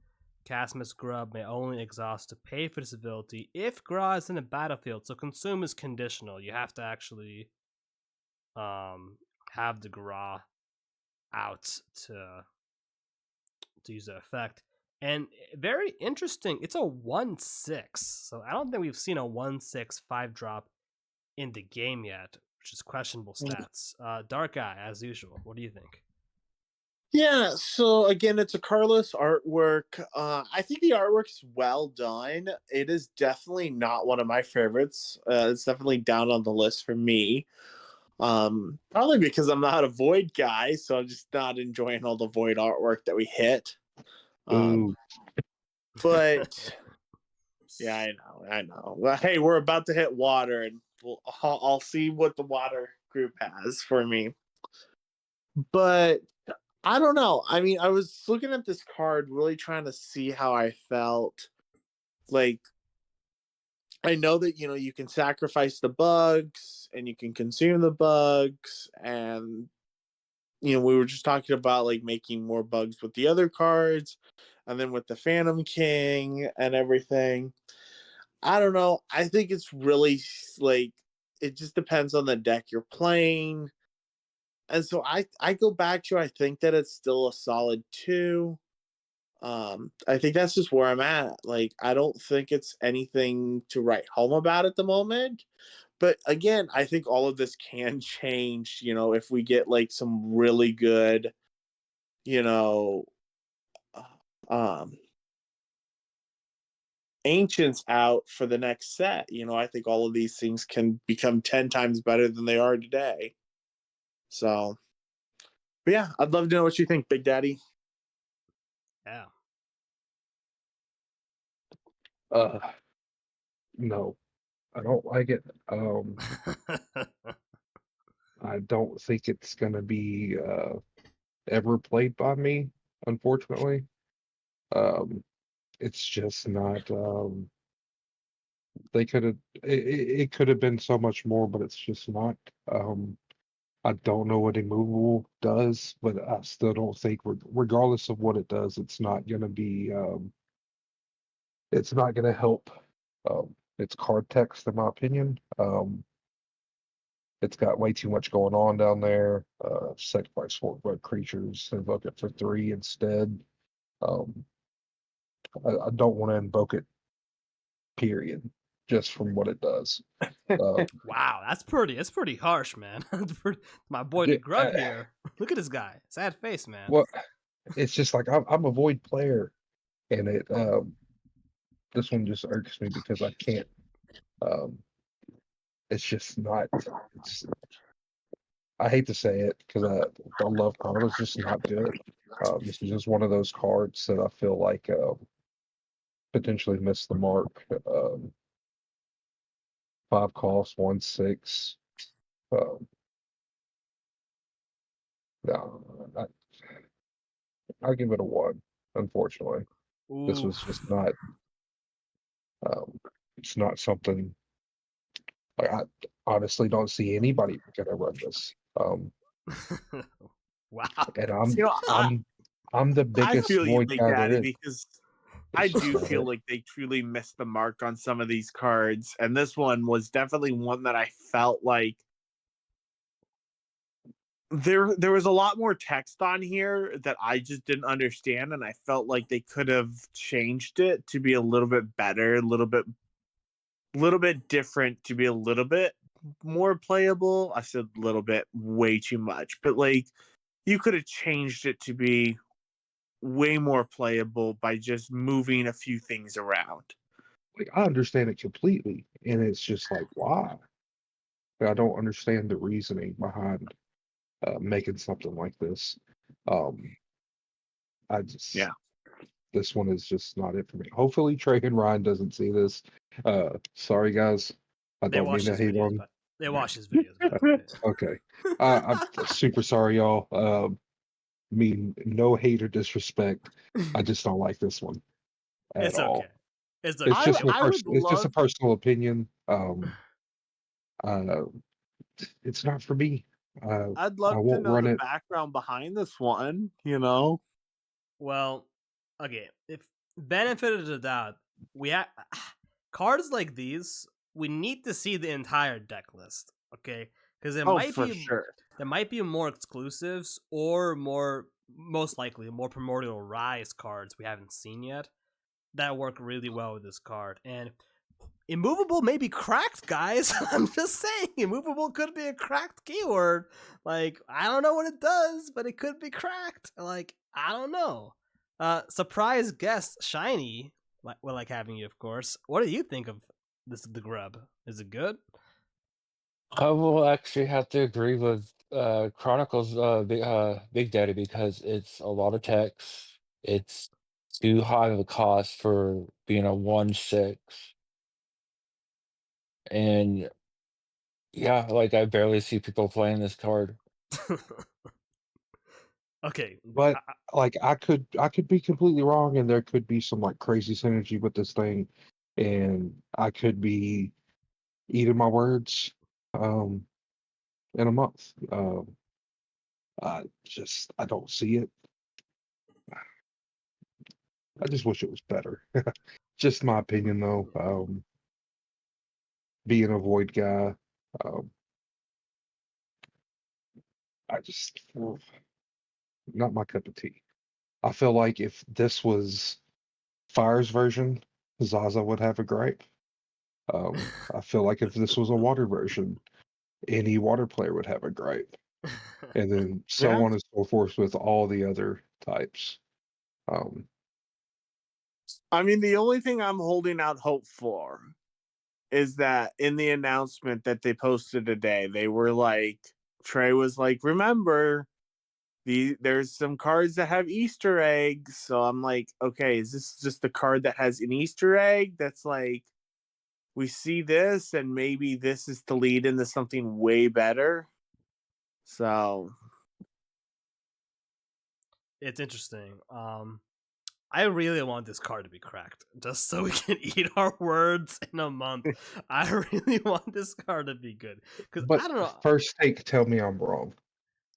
Chasmous Grub may only exhaust to pay for this ability if Grah is in a battlefield. So consume is conditional. You have to actually have the Grah out to use the effect. And very interesting, it's a 1/6. So I don't think we've seen a 1/6 5-drop in the game yet, which is questionable stats. Darkeye, as usual. What do you think? Yeah, so again, it's a Carlos artwork. I think the artwork's well done. It is definitely not one of my favorites. It's definitely down on the list for me. Probably because I'm not a Void guy, so I'm just not enjoying all the Void artwork that we hit. Ooh. But yeah, I know. Well, hey, we're about to hit water, and I'll see what the water group has for me. But I don't know. I mean, I was looking at this card, really trying to see how I felt. Like, I know that you can sacrifice the bugs and you can consume the bugs, and we were just talking about like making more bugs with the other cards, and then with the Phantom King and everything. I don't know. I think it's really like it just depends on the deck you're playing. And so I go back to I think that it's still a solid 2. I think that's just where I'm at. Like I don't think it's anything to write home about at the moment. But again, I think all of this can change, if we get like some really good, you know, um ancients out for the next set. I think all of these things can become 10 times better than they are today. So, but yeah, I'd love to know what you think, Big Daddy. Yeah. No, I don't like it. I don't think it's gonna be ever played by me, unfortunately. It's just not. They could have. It could have been so much more, but it's just not. I don't know what immovable does, but I still don't think, regardless of what it does, it's not gonna be. It's not gonna help. It's card text, in my opinion. It's got way too much going on down there. Sacrifice 4 red creatures, invoke it for 3 instead. Um, I don't want to invoke it, period, just from what it does. Wow, that's pretty harsh, man. My boy the Yeah, Grub here. Look at this guy. Sad face, man. well, it's just like I'm a void player, and this one just irks me because I can't. Um, it's just not. It's I hate to say it because I love Carl. It's just not good. This is just one of those cards that I feel like potentially missed the mark. 5 cost, 1/6. Um, no, I'll give it a 1. Unfortunately, this Ooh. was just not. It's not something. Like, I honestly don't see anybody gonna run this. Wow. And You know, I'm the I biggest feel you, void Big guy there Daddy, is. because I It's just do not feel it. like they truly missed the mark on some of these cards, and this one was definitely one that I felt like there was a lot more text on here that I just didn't understand, and I felt like they could have changed it to be a little bit better, a little bit different, to be a little bit more playable. I said a little bit way too much, but like you could have changed it to be way more playable by just moving a few things around. Like, I understand it completely, and it's just like, why? I don't understand the reasoning behind making something like this. Um, I just Yeah. This one is just not it for me. Hopefully, Trey and Ryan doesn't see this. Sorry, guys. I They don't mean watch to his hate videos, on. but they watch his videos, by the way. Okay, I'm super sorry, y'all. Mean no hate or disrespect. I just don't like this one at It's okay. all. It's It's okay. just my I would it's just a love personal opinion. Uh, it's not for me. I'd I love to won't know run the it. background behind this one, you know? Well, okay. If benefit of the doubt, we have cards like these. We need to see the entire deck list, okay? Because Oh, for sure. there might be more exclusives or more, most likely, more Primordial Rise cards we haven't seen yet that work really well with this card. And immovable may be cracked, guys. I'm just saying, immovable could be a cracked keyword. Like, I don't know what it does, but it could be cracked. Like, I don't know. Surprise guest Shiny. We like having you, of course. What do you think of the grub? Is it good? I will actually have to agree with Chronicles Big Daddy because it's a lot of text. It's too high of a cost for being a 1/6. And yeah, like I barely see people playing this card. Okay. But like, I could be completely wrong, and there could be some like crazy synergy with this thing, and I could be eating my words in a month. I don't see it. I just wish it was better. Just my opinion, though. Being a void guy, um, I just not my cup of tea. I feel like if this was Fire's version, Zaza would have a gripe. I feel like if this was a water version, any water player would have a gripe, and then so Yeah. on and so forth with all the other types. Um, I mean, the only thing I'm holding out hope for is that in the announcement that they posted today, they were like, Trey was like, remember, there's some cards that have Easter eggs. So I'm like, okay, is this just the card that has an Easter egg that's like, we see this and maybe this is to lead into something way better? So It's interesting. I really want this card to be cracked, just so we can eat our words in a month. I really want this card to be good because but I don't know. first take, tell me I'm wrong.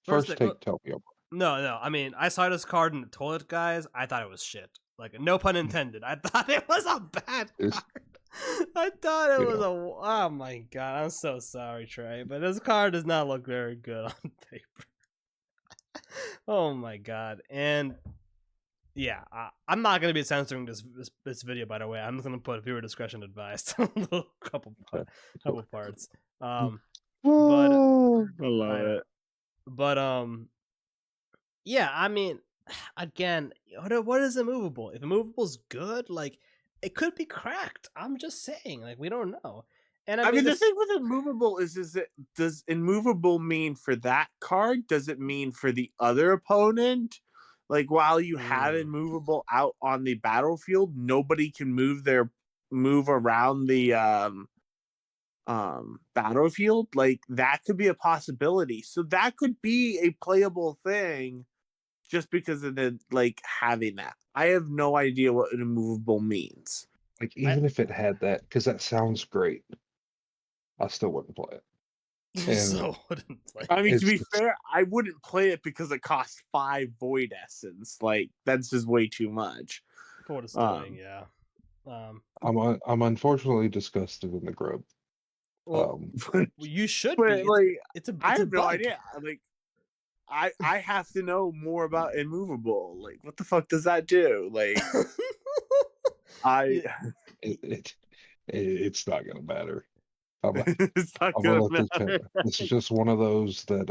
First First thing, take, tell me I'm no. I mean, I saw this card in the toilet, guys. I thought it was shit. Like, no pun wrong. intended. I thought it was a bad It's, card. I thought it you was know, a. Oh my god, I'm so sorry, Trey, but this card does not look very good on paper. Oh my god, and yeah, I'm not gonna be censoring this video. By the way, I'm just gonna put viewer discretion advised. A little couple parts. But I love I know. it. But yeah. I mean, again, what is immovable? If immovable's good, like it could be cracked. I'm just saying, like we don't know. And I I mean, mean, the this. thing with immovable is it does immovable mean for that card? Does it mean for the other opponent? Like while you have Hmm. immovable out on the battlefield, nobody can move around the battlefield. Like that could be a possibility. So that could be a playable thing just because of the like having that. I have no idea what an immovable means. Like, even if it had that, because that sounds great, I still wouldn't play it. And So wouldn't play. I mean, to be it's fair, I wouldn't play it because it costs 5 void essence. Like, that's just way too much. For what it's doing, yeah. I'm unfortunately disgusted in the grub. Well, you should But be. like, It's a I have no bug. idea. Like, I have to know more about immovable. Like, what the fuck does that do? Like, It's not gonna matter. I'm it's not gonna gonna let this matter. This is just one of those that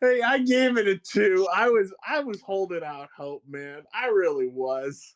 Hey, I gave it a 2. I was holding out hope, man. I really was.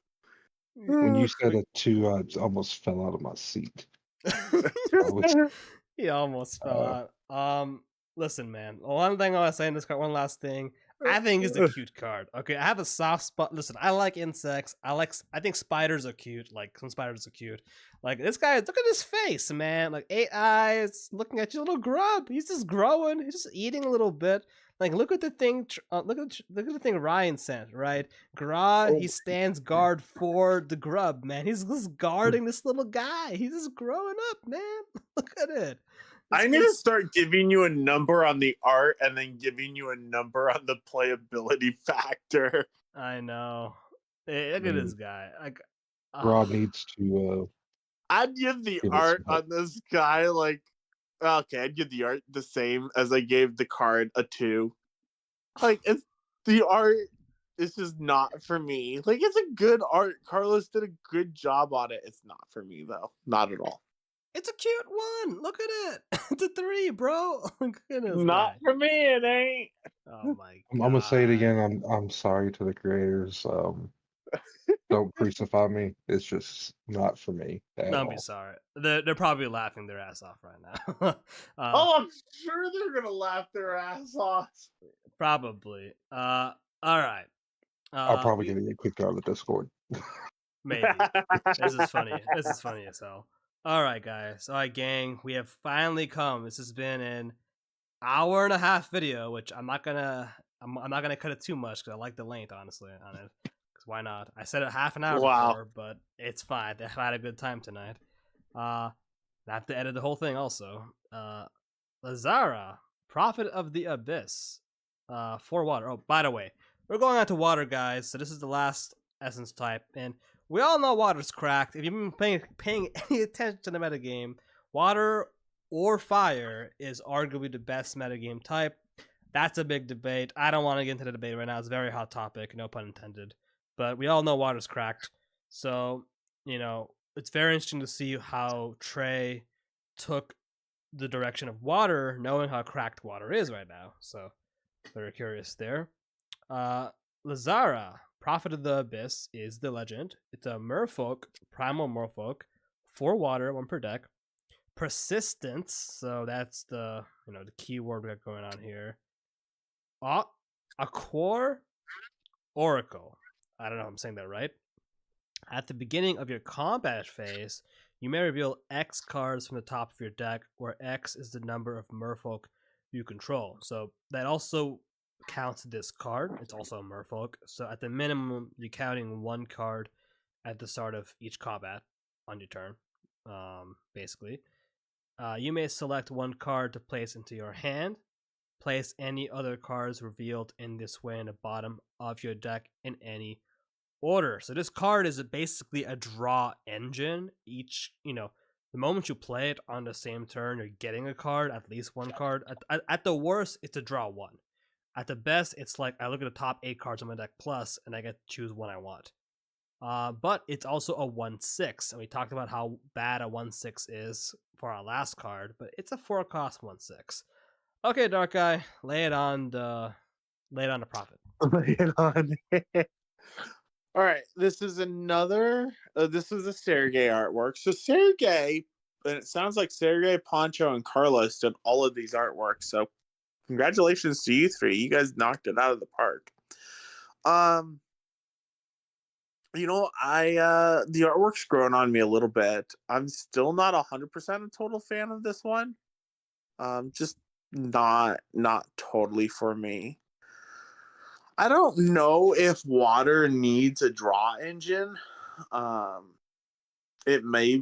when you said a 2, I almost fell out of my seat. I was He almost fell out. Listen, man. One thing I want to say in this card, one last thing. I think it's a cute card. Okay, I have a soft spot. Listen, I like insects. I think spiders are cute. Like, some spiders are cute. Like, this guy, look at his face, man. Like, 8 eyes, looking at your little grub. He's just growing. He's just eating a little bit. Like, look at the thing. Look at the thing Ryan sent. Right, Grah. He stands guard for the grub, man. He's just guarding this little guy. He's just growing up, man. Look at it. I need to start giving you a number on the art and then giving you a number on the playability factor. I know. Hey, look at this guy. Like, Rod needs to I'd give the give it art some help. on this guy like, okay, I'd give the art the same as I gave the card a 2. Like, it's the art is just not for me. Like, it's a good art. Carlos did a good job on it. It's not for me though, not at all. it's a cute one. Look at it. It's a 3, bro. Look at this Not guy. for me, it ain't. Oh my I'm god. gonna say it again. I'm sorry to the creators. Don't crucify me. It's just not for me at Don't be all. sorry. They're probably laughing their ass off right now. Oh, I'm sure they're gonna laugh their ass off. Probably. All right. I'll probably get kicked out of the Discord. Maybe. This is funny. This is funny as hell. All right, guys. All right, gang. We have finally come. This has been an hour and a half video, which I'm not gonna cut it too much because I like the length, honestly, on it. Because why not? I said it half an hour before, but it's fine. I had a good time tonight. I have to edit the whole thing also. Laizara, Prophet of the Abyss, 4 water. Oh, by the way, we're going on to water, guys. So this is the last essence type, and we all know water's cracked. If you've been paying any attention to the metagame, water or fire is arguably the best metagame type. That's a big debate. I don't want to get into the debate right now. It's a very hot topic, no pun intended. But we all know water's cracked. So, it's very interesting to see how Trey took the direction of water, knowing how cracked water is right now. So, very curious there. Laizara, Prophet of the Abyss, is the legend. It's a merfolk, primal merfolk, 4 water, 1 per deck. Persistence, so that's the the keyword we got going on here. A core oracle. I don't know if I'm saying that right. At the beginning of your combat phase, you may reveal X cards from the top of your deck, where X is the number of merfolk you control. So that also counts this card. It's also a merfolk. So at the minimum, you're counting 1 card at the start of each combat on your turn, basically. You may select 1 card to place into your hand. Place any other cards revealed in this way in the bottom of your deck in any order. So this card is basically a draw engine. The moment you play it on the same turn, you're getting a card, at least 1 card. At the worst, it's a draw 1. At the best, it's like I look at the top 8 cards on my deck plus, and I get to choose one I want. But it's also a 1/6, and we talked about how bad a 1/6 is for our last card, but it's a 4-cost 1/6. Okay, Darkeye, lay it on the Prophet. Lay it on. All right, this is another. This is a Sergey artwork. So Sergey, and it sounds like Sergey, Poncho, and Carlos did all of these artworks. So congratulations to you 3. You guys knocked it out of the park. The artwork's grown on me a little bit. I'm still not 100% a total fan of this one. Just not totally for me. I don't know if water needs a draw engine. It may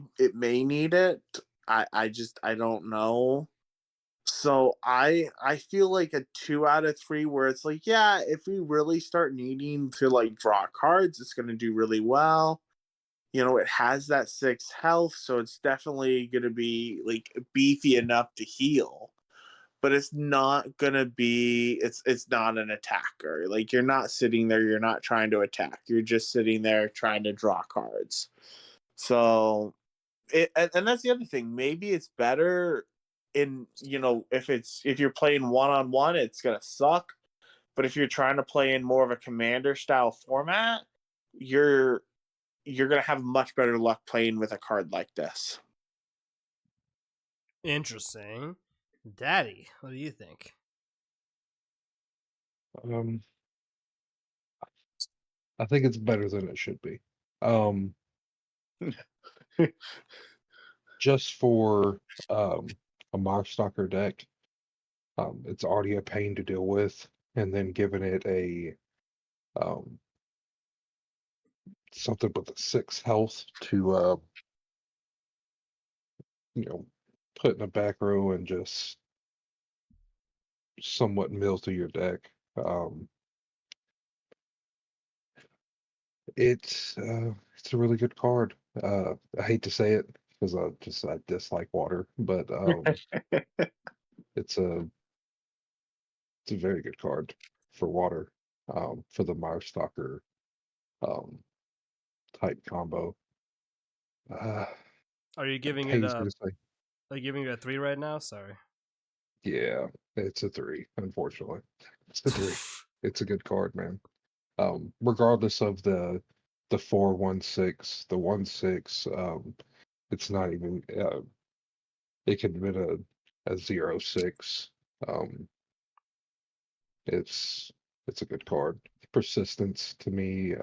need it. I don't know. So I feel like a 2 out of 3 where it's like, yeah, if we really start needing to like draw cards, it's gonna do really well. You know, it has that 6 health, so it's definitely gonna be like beefy enough to heal. But it's not gonna be it's not an attacker. Like you're not sitting there, you're not trying to attack. You're just sitting there trying to draw cards. So and that's the other thing. Maybe it's better in if you're playing one on one, it's gonna suck. But if you're trying to play in more of a commander style format, you're gonna have much better luck playing with a card like this. Interesting. Daddy, what do you think? I think it's better than it should be. Just for a Marstalker deck, it's already a pain to deal with, and then giving it a something with a 6 health to put in a back row and just somewhat mill through your deck. It's a really good card. I hate to say it because I dislike water, but it's a very good card for water, for the Marstalker um, type combo. Are you giving it Pains me a to say. are you giving it a 3 right now? Sorry. Yeah, it's a 3. Unfortunately, it's a 3. It's a good card, man. Regardless of the 4/16, the 1/6, it's not even. It could have been a 0/6. Um, it's a good card. Persistence to me,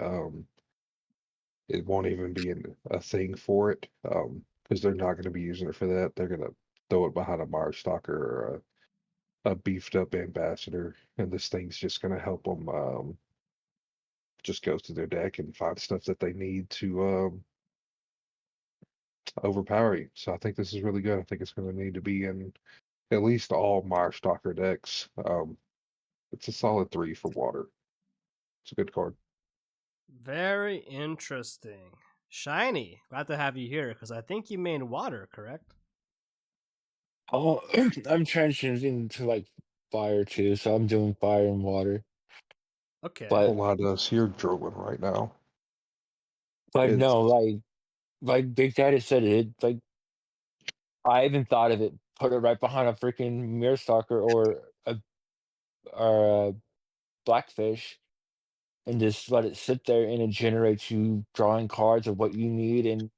it won't even be a thing for it, because they're not going to be using it for that. They're going to throw it behind a Marstalker or a beefed up ambassador, and this thing's just going to help them just go through their deck and find stuff that they need to overpower you. So I think this is really good. I think it's going to need to be in at least all Marstalker decks. It's a solid 3 for water. It's a good card. Very interesting. Shiny, glad to have you here because I think you main water, correct? Oh, I'm transitioning to like fire too, so I'm doing fire and water. Okay. A But lot of us here drilling right now. It's no, like Big Daddy said it, like I even thought of it, put it right behind a freaking mirror stalker or a blackfish, and just let it sit there and it generates you drawing cards of what you need and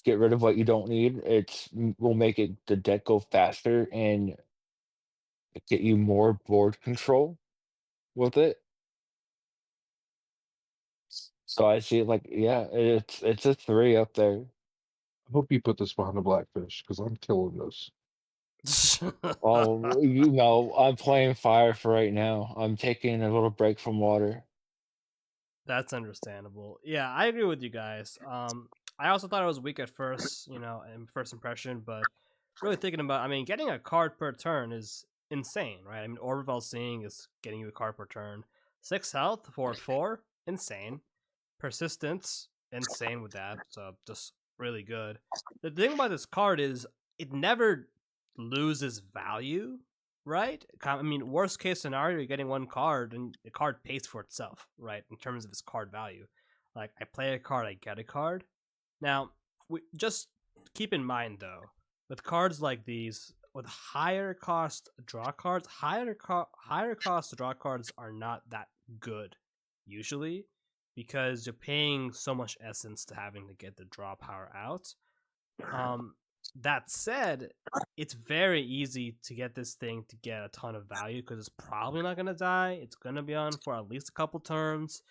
get rid of what you don't need. Will make it the deck go faster and get you more board control with it. So I see it like, yeah, it's a 3 up there. I hope you put this behind the blackfish because I'm killing this. Oh, I'm playing fire for right now. I'm taking a little break from water. That's understandable. Yeah, I agree with you guys. I also thought it was weak at first, in first impression, but really thinking about, I mean, getting a card per turn is insane, right? I mean, Orbital Seeing is getting you a card per turn. 6 health for 4, insane. Persistence, insane with that. So just really good. The thing about this card is it never loses value, right? I mean, worst case scenario, you're getting one card and the card pays for itself, right? In terms of its card value. Like, I play a card, I get a card. Now, just keep in mind though, with cards like these, with higher cost draw cards, higher cost draw cards are not that good usually because you're paying so much essence to having to get the draw power out. That said, it's very easy to get this thing to get a ton of value because it's probably not going to die. It's going to be on for at least a couple turns.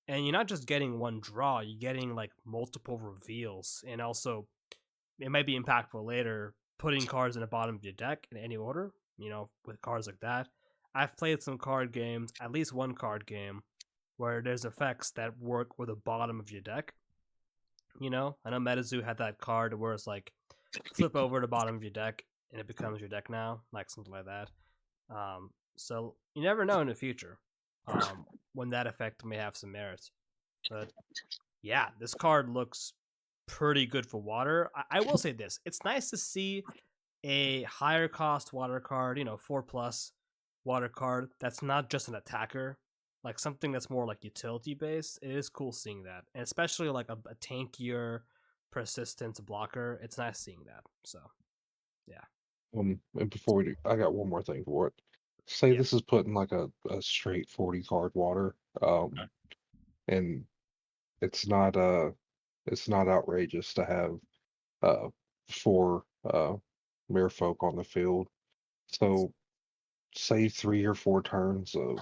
And you're not just getting one draw, you're getting like multiple reveals. And also, it might be impactful later putting cards in the bottom of your deck in any order, with cards like that. I've played some card games, at least one card game, where there's effects that work with the bottom of your deck. You know, I know MetaZoo had that card where it's like flip over the bottom of your deck and it becomes your deck now, like something like that. So you never know in the future when that effect may have some merit. But yeah, this card looks pretty good for water. I will say this: it's nice to see a higher cost water card, 4+ water card that's not just an attacker, like something that's more like utility based. It is cool seeing that, and especially like a tankier persistence blocker. It's nice seeing that. So yeah. And before we do, I got one more thing for it. Say Yeah. this is putting like a straight 40 card water, and it's not outrageous to have 4 merfolk on the field. So say 3 or 4 turns of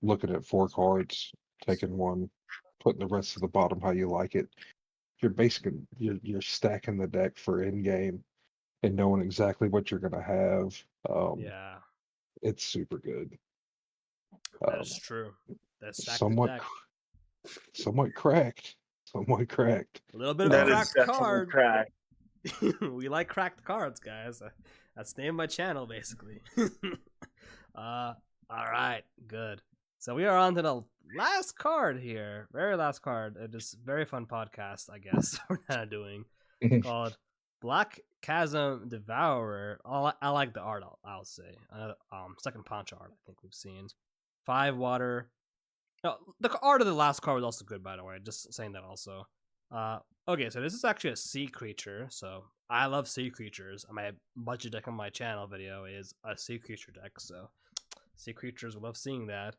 looking at 4 cards, taking one, putting the rest of the bottom how you like it. You're stacking the deck for in game and knowing exactly what you're gonna have. Yeah, It's super good. that is true. That's stack the Somewhat deck. somewhat cracked. Somewhat cracked. A little bit of a That is cracked definitely card. cracked. We like cracked cards, guys. That's the name of my channel, basically. All right, good. So we are on to the last card here, very last card. It is very fun podcast, I guess. We're not doing called Black Chasm Devourer. I like the art. I'll say. Second punch art. I think we've seen 5 water. No, the art of the last card was also good, by the way. Just saying that also. Okay, so this is actually a sea creature. So I love sea creatures. My budget deck on my channel video is a sea creature deck. So sea creatures, we love seeing that.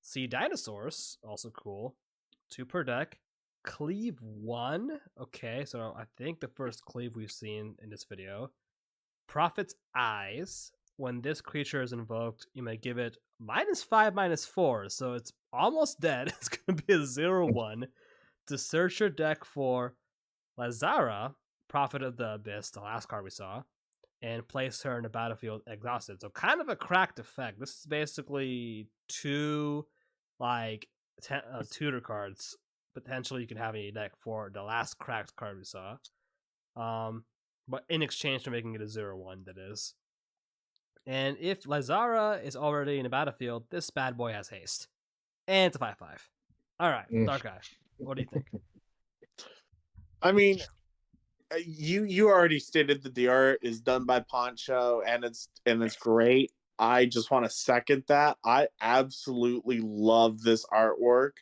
Sea dinosaurs, also cool. 2 per deck. Cleave 1. Okay, so I think the first cleave we've seen in this video. Prophet's Eyes. When this creature is invoked, you may give it -5, -4. So it's almost dead. It's going to be a 0/1 to search your deck for Laizara, Prophet of the Abyss, the last card we saw, and place her in the battlefield exhausted. So kind of a cracked effect. This is basically 2 like tutor cards potentially you can have in your deck for the last cracked card we saw. But in exchange for making it a 0/1, that is. And if Laizara is already in the battlefield, this bad boy has haste. And it's a 5/5. Alright, Darkeye. What do you think? I mean, you already stated that the art is done by Poncho and it's great. I just want to second that. I absolutely love this artwork.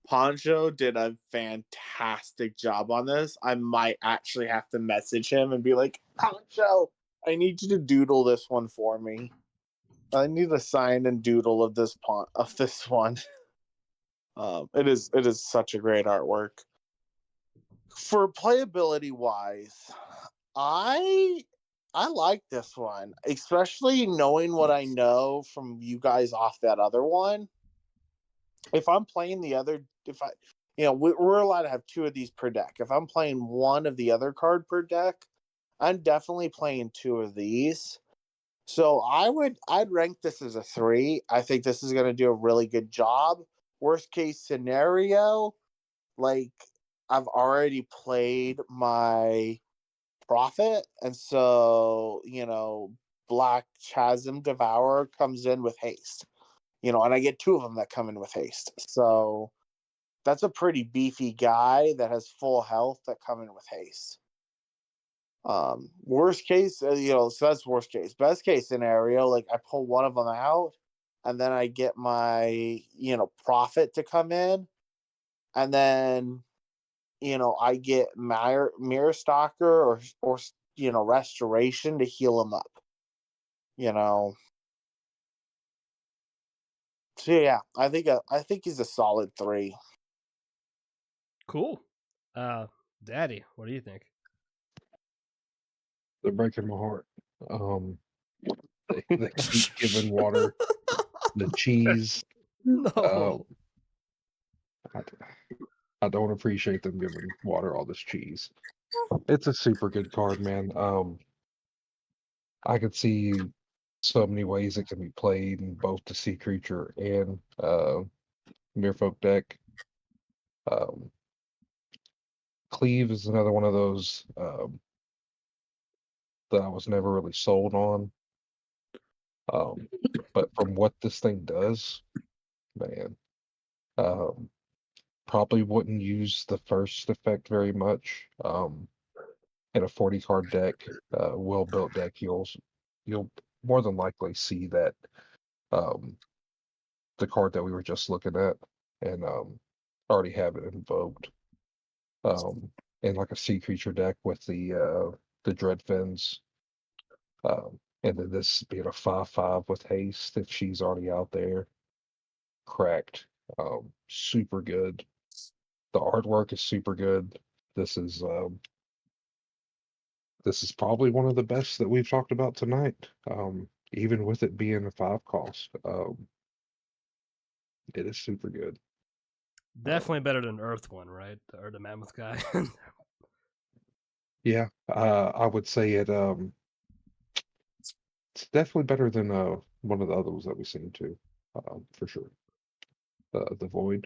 Poncho did a fantastic job on this. I might actually have to message him and be like, Poncho, I need you to doodle this one for me. I need a sign and doodle of this one. It is such a great artwork. For playability wise, I like this one, especially knowing what I know from you guys off that other one. If I'm playing the other, we're allowed to have 2 of these per deck. If I'm playing one of the other card per deck, I'm definitely playing 2 of these. So I'd rank this as a 3. I think this is going to do a really good job. Worst case scenario, like I've already played my Prophet, and so Black Chasm Devourer comes in with haste. And I get 2 of them that come in with haste. So that's a pretty beefy guy that has full health that come in with haste. Worst case, so that's worst case. Best case scenario, like I pull one of them out, and then I get my Prophet to come in, and then I get Mirror Stalker or Restoration to heal him up. So yeah, I think he's a solid 3. Cool. Daddy, what do you think? They're breaking my heart. They keep giving water the cheese. No. I, I don't appreciate them giving water all this cheese. It's a super good card, man. I could see so many ways it can be played in both the sea creature and merfolk deck. Cleave is another one of those that I was never really sold on. But from what this thing does, man, probably wouldn't use the first effect very much. In a 40 card deck, well built deck, you'll more than likely see that the card that we were just looking at and already have it invoked. In like a sea creature deck with the Dread Fins. And then this being a 5/5 with haste, if she's already out there, cracked. Super good. The artwork is super good. This is probably one of the best that we've talked about tonight. Even with it being a 5 cost, it is super good. Definitely better than Earth one, right? Or the Mammoth guy. Yeah, I would say it's definitely better than one of the other ones that we've seen too, for sure. The Void,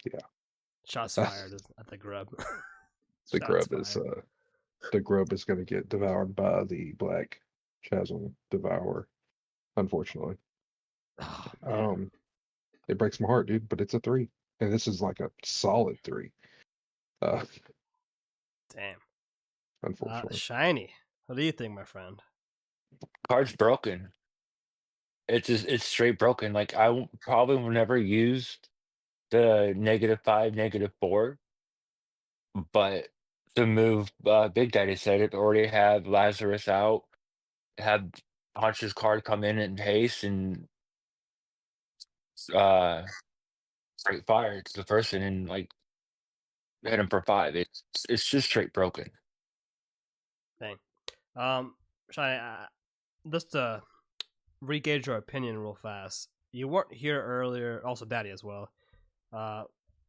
yeah. Shots fired at the grub. the Shots grub is fired. the grub is going to get devoured by the black Chasm Devourer, unfortunately. Oh, man. It breaks my heart, dude, but it's a 3, and this is like a solid 3. Uh, Damn. unfortunately, Shiny. What do you think, my friend? Card's broken. It's straight broken. Like probably will never use the -5, -4, but to move Big Daddy said it already had Lazarus out, had Punch's card come in haste and uh straight fire to the person and like hit him for 5. It's just straight broken. Dang. Shiny, just to re-gauge your opinion real fast. You weren't here earlier, also Daddy as well.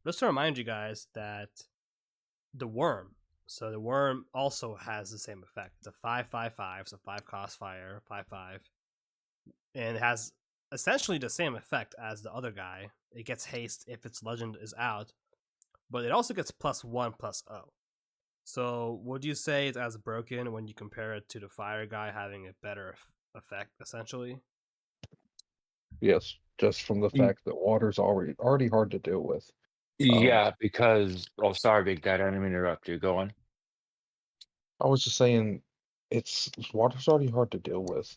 Just to remind you guys that the Wyrm. So the Wyrm also has the same effect. It's a 5/5/5, so 5 cost fire, 5/5, and it has essentially the same effect as the other guy. It gets haste if its legend is out, but it also gets +1/+0. So would you say it's as broken when you compare it to the fire guy having a better effect, essentially? yes, just from the Y- fact that water's already hard to deal with. Yeah, because oh sorry, Big Daddy, I didn't mean to interrupt you. Go on. I was just saying, it's water's already hard to deal with.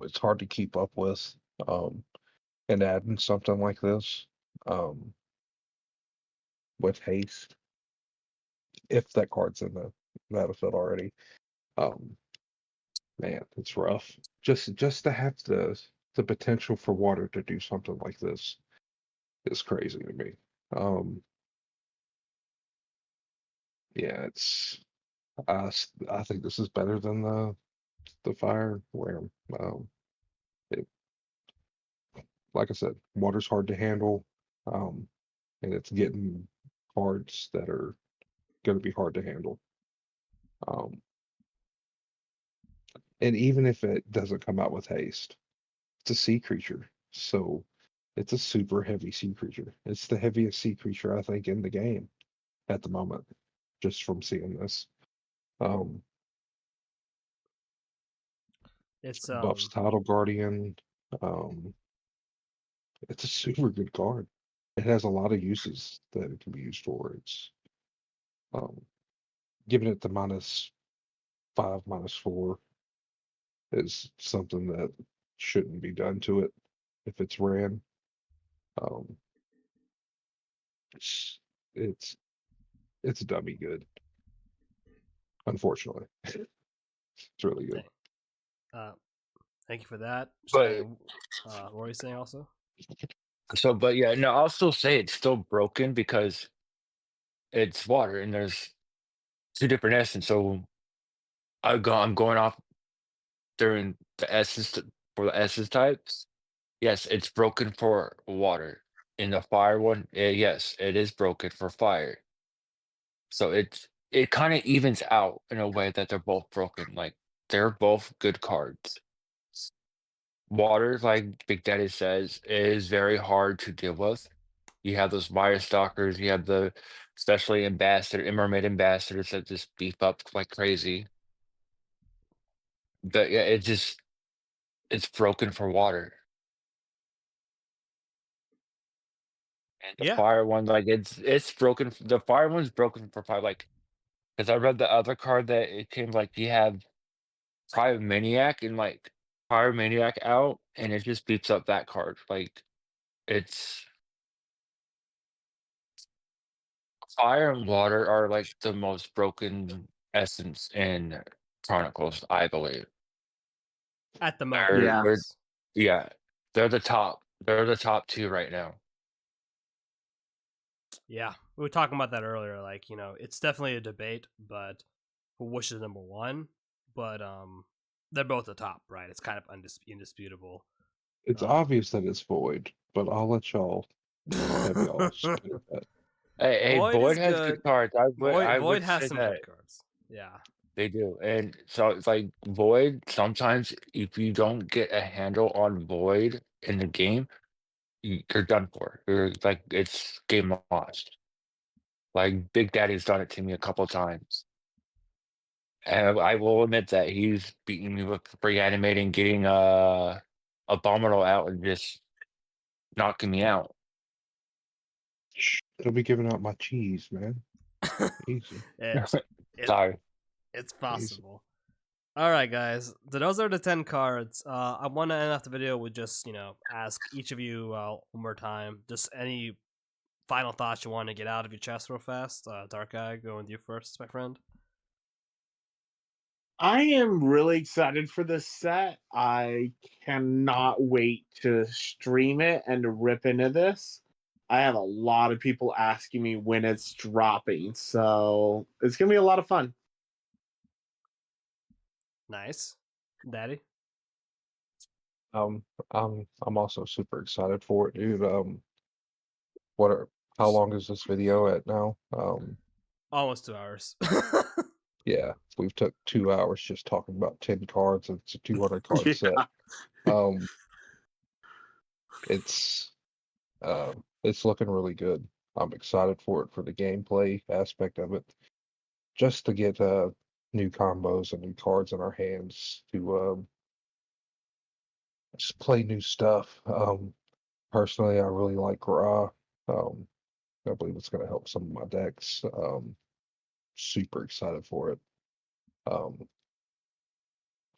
It's hard to keep up with. Um, and adding something like this, um, with haste, if that card's in the battlefield already, um, man, it's rough. Just to have the potential for water to do something like this is crazy to me. Um, yeah, I think this is better than the fire where it, like I said, water's hard to handle, um, and it's getting cards that are going to be hard to handle. Um, and even if it doesn't come out with haste, it's a sea creature, so it's a super heavy sea creature. It's the heaviest sea creature I think in the game at the moment, just from seeing this. Um, It's Buffs Title Guardian. Um, it's a super good card. It has a lot of uses that it can be used for. It's um, giving it the -5, -4 is something that shouldn't be done to it if it's ran. Um, it's it's it's dummy good. Unfortunately, it's really good. dang. Uh, Thank you for that, Shiny. But What were you saying also? but yeah, no, I'll still say it's still broken because it's water and there's 2 different essence. So I'm going off during the essence for the essence types. Yes, it's broken for water. In the fire one, yes, it is broken for fire. So it kind of evens out in a way that they're both broken. Like they're both good cards. water, like Big Daddy says, is very hard to deal with. You have those Mire Stalkers, you have the especially mermaid ambassadors that just beef up like crazy. But yeah, it's broken for water. And the Yeah. fire one, like it's broken. The fire one's broken for fire, like because I read the other card that it came like you have Pyromaniac and like Pyromaniac out, and it just beats up that card. Like it's fire and water are like the most broken essence in Chronicles, I believe. At the moment, Yeah. They're yes. yeah, they're the top. They're the top two right now. Yeah, we were talking about that earlier. Like, it's definitely a debate, but for which is number one. But they're both the top, right? It's kind of indisputable. It's obvious that it's void, but I'll let y'all have y'all spin that. Hey, Void Boyd is has good good. cards. Void I Void would has say some that good cards. Yeah. they do, and so it's like Void. Sometimes if you don't get a handle on Void in the game, you're done for. You're like it's game lost. Like Big Daddy's done it to me a couple times, and I will admit that he's beating me with reanimating, getting Abominable out, and just knocking me out. It'll be giving out my cheese, man. Easy, it, it Sorry. it's easy. possible. All right, guys. So those are the 10 cards. I want to end off the video with just ask each of you one more time, just any final thoughts you want to get out of your chest real fast. Darkeye, go with you first, my friend. I am really excited for this set. I cannot wait to stream it and to rip into this. I have a lot of people asking me when it's dropping, so it's gonna be a lot of fun. Nice, Daddy. Um, I'm also super excited for it, dude. What are how long is this video at now? Almost 2 hours. Yeah, we've took 2 hours just talking about 10 cards, and it's a 200 card set. Yeah. Um, it's it's looking really good. I'm excited for it for the gameplay aspect of it, just to get new combos and new cards in our hands to just play new stuff. Personally, I really like Grah. Um, I believe it's going to help some of my decks. Super excited for it. Um,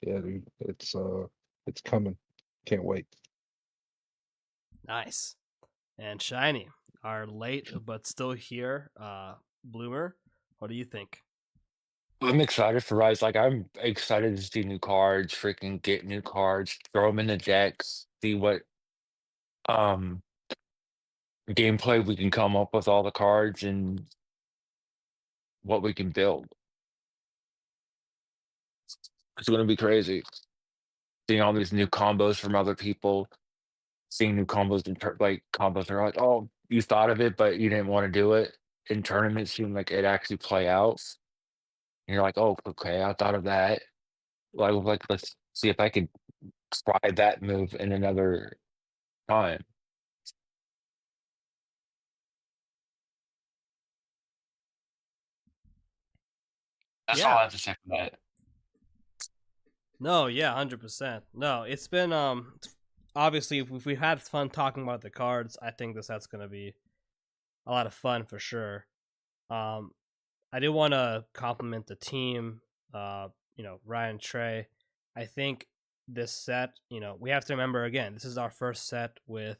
yeah, dude, it's coming. Can't wait. Nice. And Shiny, our late but still here bloomer. What do you think? I'm excited for Rise. Like, I'm excited to see new cards, freaking get new cards, throw them in the decks, see what um gameplay we can come up with all the cards and what we can build. It's gonna be crazy. Seeing all these new combos from other people, seeing new combos in like combos are like, oh, you thought of it, but you didn't want to do it. In tournaments, seem like it actually play out. And you're like, oh, okay, I thought of that. Like let's see if I can try that move in another time. That's all Yeah. I have to say for that. No, yeah, 100%. No, it's been obviously if we had fun talking about the cards, I think this set's gonna be a lot of fun for sure. Um, I do want to compliment the team. Ryan, Trey. I think this set, we have to remember again, this is our first set with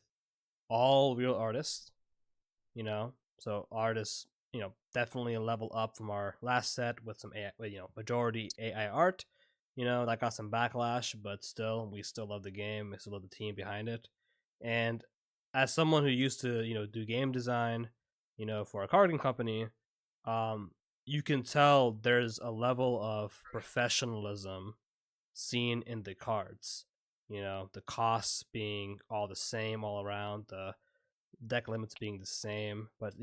all real artists. So artists, definitely a level up from our last set with some AI, majority AI art. That got some backlash, but still, we still love the game. We still love the team behind it. And as someone who used to, do game design, for a carding company, um, you can tell there's a level of professionalism seen in the cards. The costs being all the same all around, the deck limits being the same, but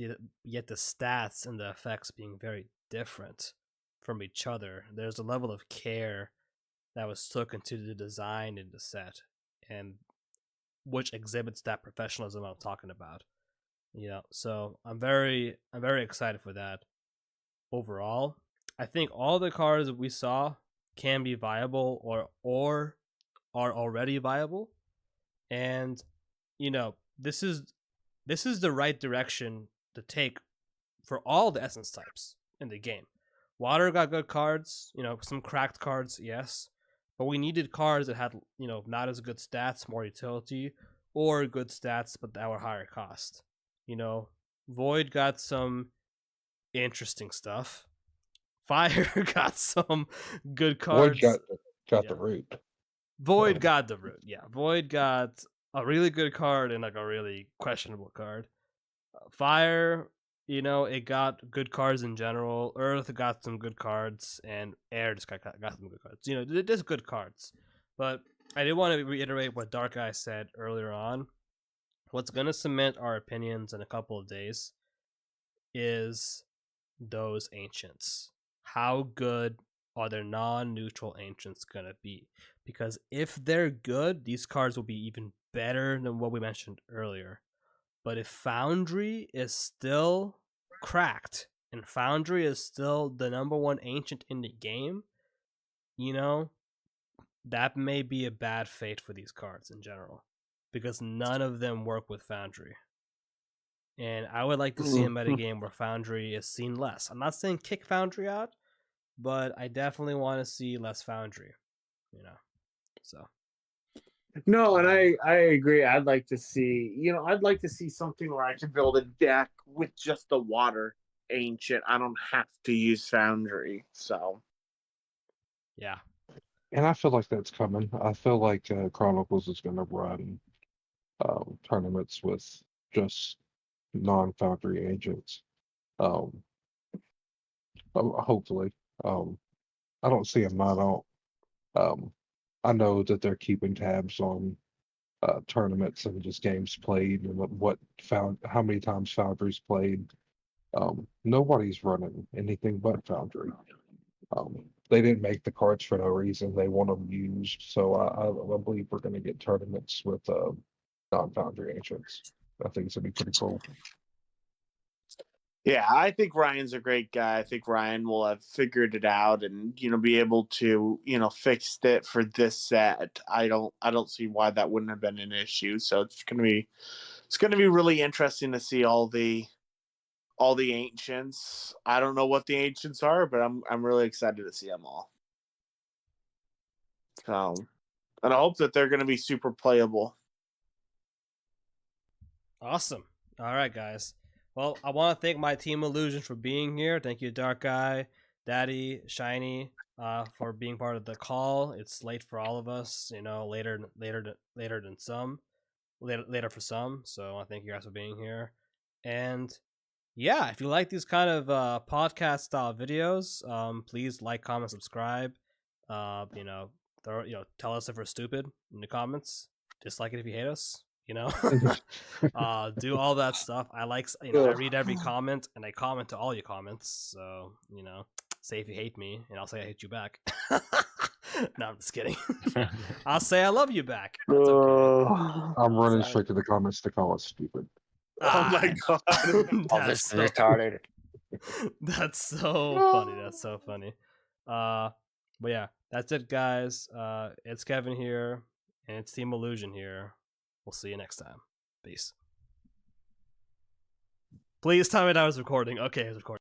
yet the stats and the effects being very different from each other. There's a level of care that was took into the design in the set, and which exhibits that professionalism I'm talking about. So I'm very excited for that. Overall, I think all the cards we saw can be viable or are already viable, and this is the right direction to take for all the essence types in the game. Water got good cards, some cracked cards, yes, but we needed cards that had not as good stats, more utility, or good stats but that were higher cost. Void got some interesting stuff. Fire got some good Void cards. got Yeah. the root. Void got the root. Yeah, Void got a really good card and like a really questionable card. Fire, it got good cards in general. Earth got some good cards, and Air just got some good cards. There's good cards. But I did want to reiterate what Darkeye said earlier on. What's going to cement our opinions in a couple of days is those ancients. How good are their non-neutral ancients going to be? Because if they're good, these cards will be even better than what we mentioned earlier. But if Foundry is still cracked and Foundry is still the number one ancient in the game, that may be a bad fate for these cards in general, because none of them work with Foundry. And I would like to see a metagame where Foundry is seen less. I'm not saying kick Foundry out, but I definitely want to see less Foundry. So. No, and I agree. I'd like to see, I'd like to see something where I can build a deck with just the water ancient. I don't have to use Foundry. So. Yeah. And I feel like that's coming. I feel like Chronicles is going to run tournaments with just non-Foundry agents. Hopefully. I don't see them not out. I know that they're keeping tabs on tournaments and just games played and how many times Foundry's played. Nobody's running anything but Foundry. They didn't make the cards for no reason. They want them used. So I believe we're going to get tournaments with non-Foundry ancients. I think it's going to be pretty cool. Yeah, I think Ryan's a great guy. I think Ryan will have figured it out and be able to fix it for this set. I don't see why that wouldn't have been an issue. So it's gonna be really interesting to see all the ancients. I don't know what the ancients are, but I'm really excited to see them all. So, and I hope that they're gonna be super playable. Awesome. All right, guys. Well, I want to thank my team Illusion for being here. Thank you, Darkeye, Daddy, Shiny, for being part of the call. It's late for all of us, later than some, later for some. So I thank you guys for being here. And yeah, if you like these kind of podcast style videos, please like, comment, subscribe. Tell us if we're stupid in the comments. Dislike it if you hate us. Do all that stuff. I read every comment and I comment to all your comments. So say if you hate me and I'll say I hate you back. No, I'm just kidding. I'll say I love you back. That's okay. I'm running straight to the comments to call it stupid. Oh my god. That's so retarded. That's so funny. That's so funny. But yeah, that's it, guys. It's Kevin here, and it's Team Illusion here. We'll see you next time. Peace. Please tell me that I was recording. Okay, I was recording.